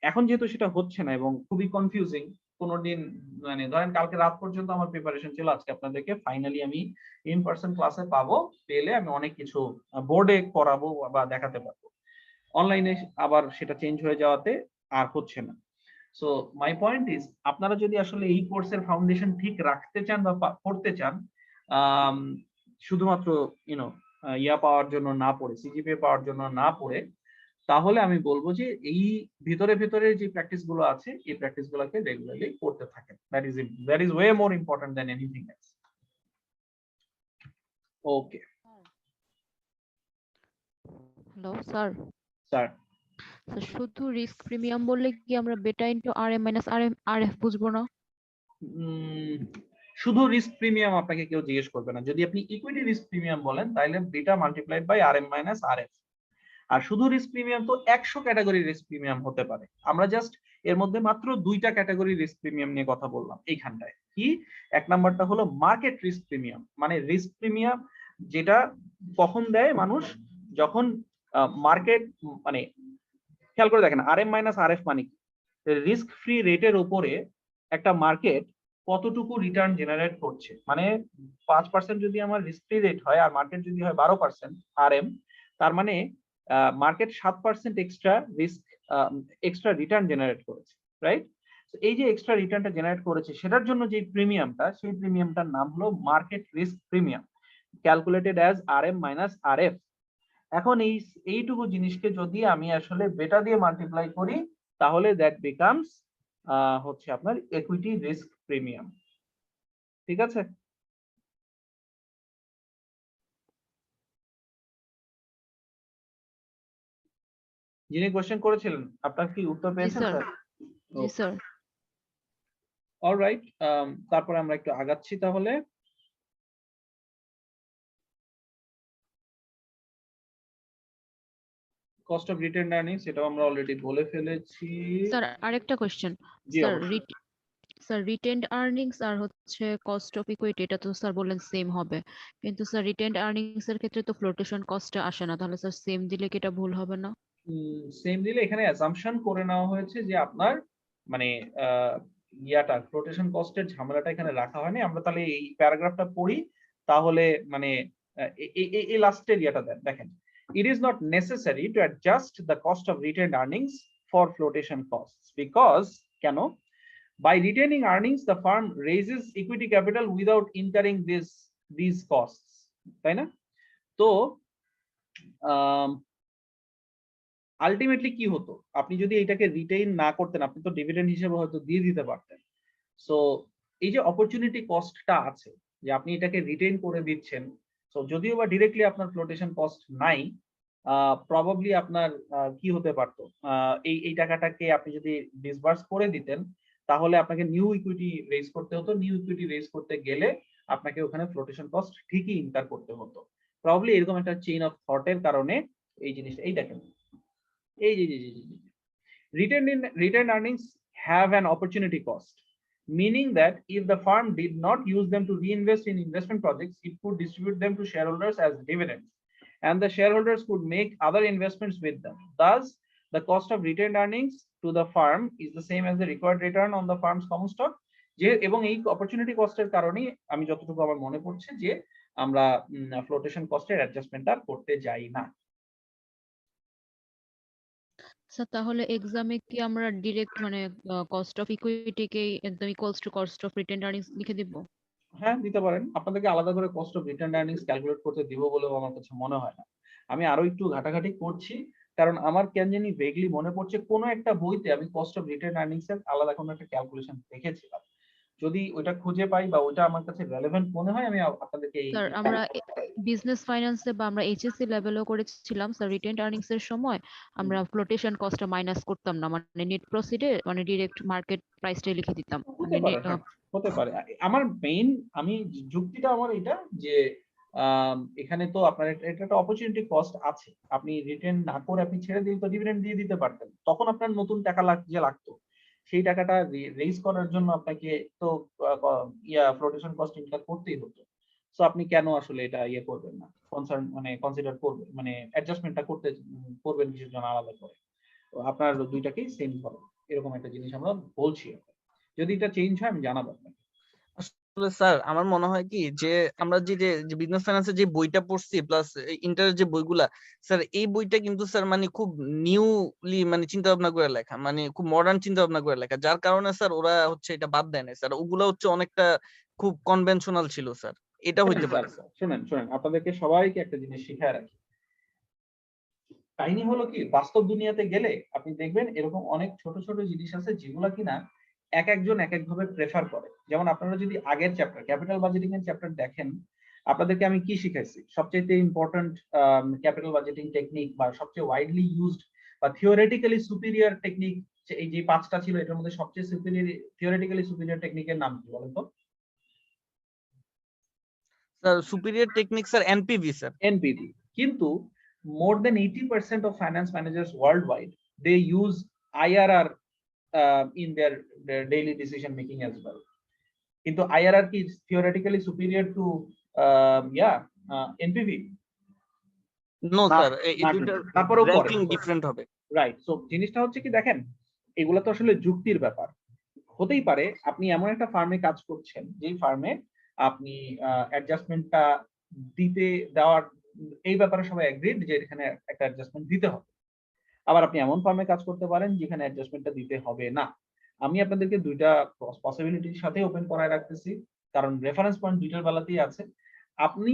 এখন যেহেতু সেটা হচ্ছে না এবং খুবই কনফিউজিং, কোনোদিন মানে ধরেন কালকে রাত পর্যন্ত আমার প্রিপারেশন ছিল, আজকে আপনাদেরকে ফাইনালি আমি ইন পার্সন ক্লাসে পাবো, পেলে আমি অনেক কিছু বোর্ডে করাবো বা দেখাতে পারবো। অনলাইনে আবার সেটা চেঞ্জ হয়ে যাওয়াতে আর হচ্ছে না। সো মাই পয়েন্ট ইজ, আপনারা যদি আসলে এই কোর্সের ফাউন্ডেশন ঠিক রাখতে চান বা করতে চান, শুধুমাত্র ইয়া পাওয়ার জন্য না পড়ে, CGPA পাওয়ার জন্য না পড়ে, তাহলে আমি বলবো যে এই ভিতরে যে প্র্যাকটিস গুলো আছে এই প্র্যাকটিস গুলোকে রেগুলারলি করতে থাকেন। That is way more important than anything else. Okay hello sir. Sir, শুধু রিস্ক প্রিমিয়াম বললে কি আমরা বেটা ইনটু RM মাইনাস RF বুঝবো না? শুধু রিস্ক প্রিমিয়াম আপনাকে কেউ জিজ্ঞেস করবে না। যদি আপনি ইকুইটি রিস্ক প্রিমিয়াম বলেন তাহলে beta multiplied by RM minus RF। আর শুধু রিস্ক প্রিমিয়াম তো 100 ক্যাটাগরি রিস্ক প্রিমিয়াম হতে পারে। আমরা জাস্ট এর মধ্যে মাত্র 2টা ক্যাটাগরি রিস্ক প্রিমিয়াম নিয়ে কথা বললাম এইখানটায়। কি? এক নাম্বারটা হলো মার্কেট রিস্ক প্রিমিয়াম, মানে রিস্ক প্রিমিয়াম যেটা কখন দেয় মানুষ, যখন মার্কেট, মানে খেয়াল করে দেখেন RM মাইনাস RF মানে কি? রিস্ক ফ্রি রেটের উপরে একটা মার্কেট কতটুকু রিটার্ন জেনারেট করছে। মানে 5% যদি আমার রিস্ক ফ্রি রেট হয় আর মার্কেট যদি হয় 12% RM, তার মানে মার্কেট 7% এক্সট্রা রিটার্ন জেনারেট করেছে, রাইট? এই যে এক্সট্রা রিটার্নটা জেনারেট করেছে সেটার জন্য যে প্রিমিয়ামটা, সেই প্রিমিয়ামটার নাম হলো market risk premium, calculated as RM minus RF। এখন এইটুকু জিনিসকে যদি আমি আসলে বেটা দিয়ে মাল্টিপ্লাই করি তাহলে দ্যাট বিকামস হচ্ছে আপনার ইকুইটি রিস্ক প্রিমিয়াম। ঠিক আছে? যিনি কোশ্চেন করেছিলেন আপনার কি উত্তর পেয়েছেন স্যার। স্যার? জি স্যার। অলরাইট, তারপরে আমরা একটু আগাচ্ছি তাহলে। কস্ট অফ রিটেইনড আর্নিংস এটাও আমরা অলরেডি বলে ফেলেছি। স্যার আরেকটা কোশ্চেন। জি স্যার অবশ্যই। স্যার রিটেন্ড আর্নিংস আর হচ্ছে কস্ট অফ ইকুইটি এটা তো স্যার বললেন সেম হবে, কিন্তু স্যার রিটেন্ড আর্নিংস এর ক্ষেত্রে তো ফ্লোটেশন কস্টটা আসে না, তাহলে স্যার সেম দিলে কি এটা ভুল হবে না? সেম দিলে এখানে অ্যাসাম্পশন করে নেওয়া হয়েছে যে আপনার মানে ইয়াটা ফ্লোটেশন কস্টের ঝামেলাটা এখানে রাখা হয়নি। আমরা তাহলে এই প্যারাগ্রাফটা পড়ি তাহলে মানে এই লাস্টের ইয়াটা দেখেন, it is not necessary to adjust the cost of retained earnings for flotation costs because কেন? By retaining earnings the firm raises equity capital without incurring these costs, তাই না? তো আলটিমেটলি কি হতো, আপনি যদি এটাকে রিটেইন না করতেন আপনি তো ডিভিডেন্ড হিসেবে হয়তো দিয়ে দিতে পারতেন। সো এই যে অপরচুনিটি কস্টটা আছে যে আপনি এটাকে রিটেইন করে দিচ্ছেন, সো যদিও বা ডিরেক্টলি আপনার ফ্লোটেশন কস্ট নাই, প্রবাবলি আপনার কি হতে পারতো, এই টাকাটাকে আপনি যদি ডিসবার্স করে দিতেন তাহলে আপনাকে নিউ ইকুইটি রেজ করতে হতো। নিউ ইকুইটি রেজ করতে গেলে আপনাকে ওখানে ফ্লোটেশন কস্ট ঠিকই ইনকার করতে হতো। প্রবাবলি এরকম একটা চেইন অফ থটের কারণে এই জিনিসটা, এই দেখেন এই যে retained earnings have an opportunity cost, meaning that if the firm did not use them to reinvest in investment projects, it could distribute them to shareholders as dividends, and the shareholders could make other investments with them. Thus, the cost of retained earnings to the firm is the same as the required return on the firm's common stock. যে এবং এই opportunity কস্টের কারণেই আমি যতটুকু আমার মনে পড়ছে যে আমরা ফ্লোটেশন কস্টের অ্যাডজাস্টমেন্টটা করতে যাই না। স্যার তাহলে এক্সামে কি আমরা ডিরেক্ট মানে কস্ট অফ ইকুইটি কে একদম equals to cost of retained earnings লিখে দিব? হ্যাঁ দিতে পারেন, আপনাদেরকে আলাদা করে cost of retained earnings calculate করতে দিব বলেও আমার কাছে মনে হয় না। আমি আরো একটু ঘাটাঘাটি করছি কারণ আমার কেন জানি ভেগলি মনে পড়ছে কোনো একটা বইতে আমি কস্ট অফ রিটেইনড আর্নিংস এর আলাদা কোনো একটা ক্যালকুলেশন দেখেছিলাম। যদি ওইটা খুঁজে পাই বা ওইটা আমার কাছে রেলেভেন্ট মনে হয় আমি আপনাদেরকে এই স্যার আমরা বিজনেস ফাইন্যান্সে বা আমরা এইচএসসি লেভেলও করেছিলাম স্যার, রিটেন্ড আর্নিংস এর সময় আমরা ফ্লোটেশন কস্টটা মাইনাস করতাম না, মানে নেট প্রসিডে মানে ডিরেক্ট মার্কেট প্রাইসটাই লিখে দিতাম। হতে পারে, হ্যাঁ, হতে পারে। আমার মেইন যুক্তিটা আমার এটা যে এখানে তো আপনার এটা একটা অপরচুনিটি কস্ট আছে, আপনি রিটেন না করে আপনি ছেড়ে দিলে তো ডিভিডেন্ড দিয়ে দিতে পারতেন, তখন আপনার নতুন টাকা লাগতো সেই টাকাটা রেজ করার জন্য আপনাকে তো ফ্লোটেশন কস্ট ইনকার করতেই হতো। সো আপনি কেন আসলে এটা করবেন না, কনসিডার করবেন, মানে অ্যাডজাস্টমেন্টটা করবেন কিছুর জন্য আলাদা করে। তো আপনার দুইটাকেই সেম হবে এরকম একটা জিনিস আমরা বলছি। যদি এটা চেঞ্জ হয় আমি জানাবো আপনাকে। আসলে স্যার আমার মনে হয় কি যে আমরা যে বিজনেস ফাইন্যান্সের যে বইটা পড়ছি প্লাস ইন্টারের যে বইগুলা, স্যার এই বইটা কিন্তু স্যার মানে খুব নিউলি মানে চিন্তা ভাবনা করে লেখা, মানে খুব মডার্ন চিন্তা ভাবনা করে লেখা, যার কারণে স্যার ওরা হচ্ছে এটা বাদ দেয় না স্যার, ওগুলা হচ্ছে অনেকটা খুব কনভেনশনাল ছিল স্যার, এটা হইতে পারে। শুনেন আপনাদেরকে সবাইকে একটা জিনিস শিখায় রাখি। কাহিনী হলো কি, বাস্তব দুনিয়াতে গেলে আপনি দেখবেন এরকম অনেক ছোট ছোট জিনিস আছে যেগুলা কিনা একজন এক ভাবে প্রেফার করে। যেমন আপনারা যদি আগের চ্যাপ্টার ক্যাপিটাল বাজেটিং এর চ্যাপ্টার দেখেন, আপনাদেরকে আমি কি শিখাইছি, সবচেয়ে ইম্পর্টেন্ট ক্যাপিটাল বাজেটিং টেকনিক বা সবচেয়ে ওয়াইডলি ইউজড বা থিওরিটিক্যালি সুপিরিয়র টেকনিক, এই যে 5টা ছিল এটার মধ্যে সবচেয়ে থিওরিটিক্যালি সুপিরিয়র টেকনিকের নাম কি বলেন তো? Sir superior technique sir NPV sir. NPV. কিন্তু more than 80% of finance managers worldwide they use IRR in their daily decision making as well. Into IRR is theoretically superior to NPV? No sir, এই না, দুইটার তারপরেও করে। Ranking different হবে। Right. So জিনিসটা হচ্ছে কি দেখেন, এগুলো তো আসলে যুক্তির ব্যাপার। হতেই পারে আপনি এমন একটা ফার্মে কাজ করছেন যেই ফার্মে আপনি অ্যাডজাস্টমেন্টটা দেওয়ার এই ব্যাপারে সবাই এগ্রিড যে এখানে একটা অ্যাডজাস্টমেন্ট দিতে হবে। আবার আপনি এমন ফার্মে কাজ করতে পারেন যেখানে অ্যাডজাস্টমেন্টটা দিতে হবে না। আমি আপনাদেরকে দুইটা পসিবিলিটির সাথে ওপেন করায় রাখতেছি, কারণ রেফারেন্স পয়েন্ট দুইটার বেলাতেই আছে। আপনি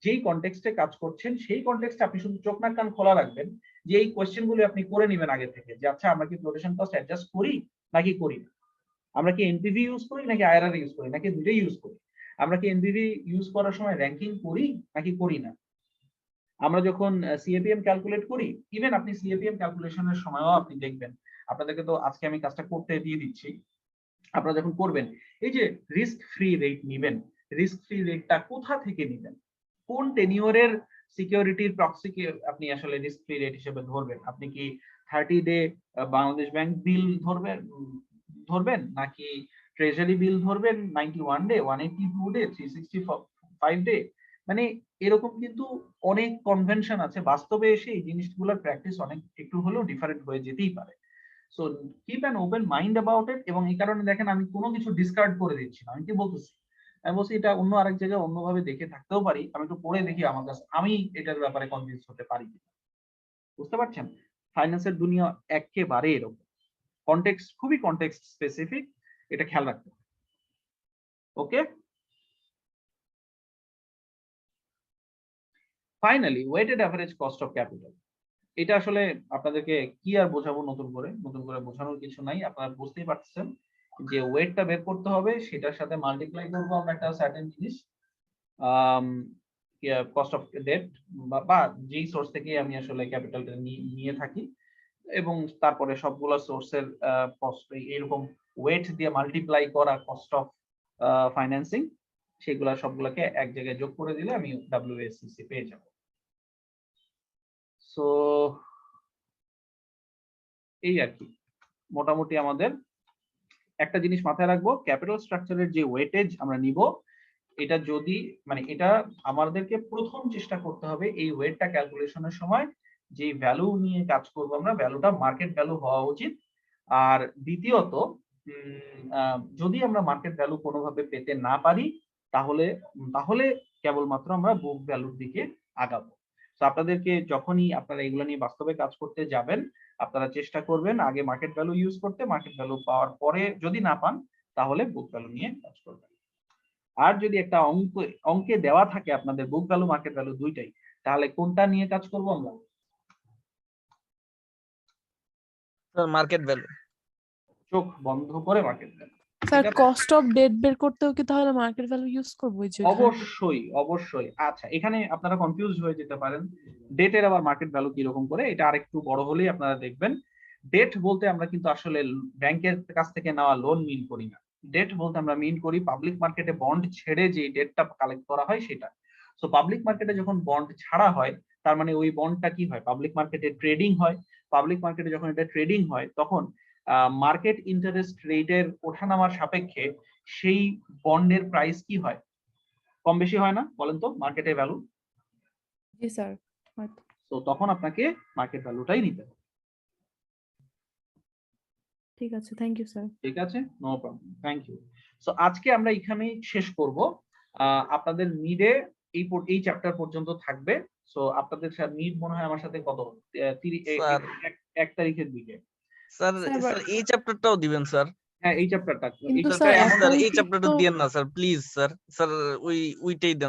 যেই কনটেক্সটে কাজ করছেন সেই কনটেক্সটে আপনি শুধু চোখ নাক কান খোলা রাখবেন, যে এই কোয়েশ্চেনগুলো আপনি করে নেবেন আগে থেকে, যে আচ্ছা আমরা কি ফ্লোটেশন কস্ট অ্যাডজাস্ট করি নাকি করি না, আমরা কি এনপিভি ইউজ করি নাকি আইআরআর ইউজ করি নাকি দুটোই ইউজ করি, আমরা কি এনপিভি ইউজ করার সময় র্যাঙ্কিং করি নাকি করি না, আমরা যখন সিএপিএম ক্যালকুলেট করি, ইভেন আপনি সিএপিএম ক্যালকুলেশনের সময়ও আপনি দেখবেন, আপনাদেরকে তো আজকে আমি কাজটা করতে দিয়ে দিচ্ছি, আপনারা যখন করবেন এই যে রিস্ক ফ্রি রেট নেবেন, রিস্ক ফ্রি রেটটা কোথা থেকে নেবেন, কোন টেনিওরের সিকিউরিটির প্রক্সিকে আপনি আসলে রিস্ক ফ্রি রেট হিসেবে ধরবেন। আপনি কি 30 ডে বাংলাদেশ ব্যাংক বিল ধরবেন নাকি ট্রেজারি বিল ধরবেন 91 ডে, 182 ডে, 365 ডে, মানে এরকম কিন্তু অনেক কনভেনশন আছে। বাস্তবে এসে এই জিনিসগুলোর প্র্যাকটিস অনেক একটু হলেও ডিফারেন্ট হয়ে যেতেই পারে। So keep an open mind about it. এবং এই কারণে দেখেন আমি কোনো কিছু ডিসকার্ড করে দিচ্ছি না। আমি কি বলতেছি, আমি বলছি এটা অন্য আরেক জায়গায় অন্যভাবে দেখে থাকতেও পারি, আমি একটু পড়ে দেখি আমার কাছে আমি এটার ব্যাপারে কনভিন্স হতে পারি কিনা। বুঝতে পারছেন, ফাইন্যান্সের দুনিয়া একেবারে এরকম, কনটেক্সট খুবই কনটেক্সট স্পেসিফিক, এটা খেয়াল রাখতে হবে। Okay, finally weighted average cost of capital. এটা আসলে আপনাদেরকে কি আর বোঝাবো, নতুন করে বোঝানোর কিছু নাই, আপনারা বুঝতেই পারছেন যে ওয়েটটা বের করতে হবে, সেটার সাথে মাল্টিপ্লাই করবো আমরা একটা সার্টেন জিনিস, কস্ট অফ ডেট বা যেই সোর্স থেকে আমি আসলে ক্যাপিটালটা নিয়ে থাকি, এবং তারপরে সবগুলো সোর্সের কস্ট এরকম ওয়েট দিয়ে মাল্টিপ্লাই করা কস্ট অফ ফাইন্যান্সিং, সেগুলা সবগুলোকে এক জায়গায় যোগ করে দিলে আমি WACC পেয়ে যাব। সো এই আর কি, মোটামুটি আমাদের একটা জিনিস মাথায় রাখবো, ক্যাপিটাল স্ট্রাকচারের যে ওয়েটেজ আমরা নিব, এটা যদি মানে এটা আমাদেরকে প্রথম চেষ্টা করতে হবে এই ওয়েটটা ক্যালকুলেশনের সময় যে ভ্যালু নিয়ে কাজ করব আমরা, ভ্যালুটা মার্কেট ভ্যালু হওয়া উচিত। আর দ্বিতীয়ত যদি আমরা মার্কেট ভ্যালু কোনোভাবে পেতে না পারি, তাহলে কেবলমাত্র আমরা বুক ভ্যালুর দিকে আগাবো। তো আপনাদেরকে যখনই আপনারা এগুলো নিয়ে বাস্তবে কাজ করতে যাবেন, আপনারা চেষ্টা করবেন আগে মার্কেট ভ্যালু ইউজ করতে, মার্কেট ভ্যালু পাওয়ার পরে যদি না পান তাহলে বুক ভ্যালু নিয়ে কাজ করবেন। আর যদি একটা অঙ্কে দেওয়া থাকে আপনাদের বুক ভ্যালু মার্কেট ভ্যালু দুইটাই, তাহলে কোনটা নিয়ে কাজ করব আমরা? Sir market value. চোখ বন্ধ করে market value. Sir cost of debt বের করতেও কি তাহলে মার্কেট ভ্যালু ইউজ করব? অবশ্যই। আচ্ছা, এখানে আপনারা কনফিউজ হয়ে যেতে পারেন, ডেটের আবার মার্কেট ভ্যালু কি রকম করে, এটা আরেকটু বড় হলেই আপনারা দেখবেন। ডেট বলতে আমরা কিন্তু আসলে ব্যাংকের কাছ থেকে নেওয়া লোন মিন করি না। ডেট বলতে আমরা মিন করি পাবলিক মার্কেটে বন্ড ছেড়ে যে ডেটটা কালেক্ট করা হয় সেটা। সো পাবলিক মার্কেটে যখন বন্ড ছাড়া হয়, তার মানে ওই বন্ডটা কি হয়, পাবলিক মার্কেটে ট্রেডিং হয়। পাবলিক মার্কেটে যখন এটা ট্রেডিং হয়, তখন মার্কেট ইন্টারেস্ট রেটের ওঠানামার সাপেক্ষে সেই বন্ডের প্রাইস কি হয়, কম বেশি হয় না বলেন তো মার্কেটের ভ্যালু? জি স্যার। তো তখন আপনাকে মার্কেট ভ্যালুটাই নিতে হবে। ঠিক আছে, থ্যাংক ইউ স্যার। ঠিক আছে, no problem, thank you. So আজকে আমরা এখানেই শেষ করব। আপনাদের মিডে এই চ্যাপ্টার পর্যন্ত থাকবে। সো আপনাদের সাথে মিড মনে হয় আমার সাথে কত 1 তারিখের দিকে। স্যার এই চ্যাপ্টারটাও দিবেন স্যার? হ্যাঁ, এই চ্যাপ্টারটা কিন্তু স্যার এই চ্যাপ্টারটা দিয়েন না স্যার, প্লিজ স্যার। স্যার ওইটাই দেন।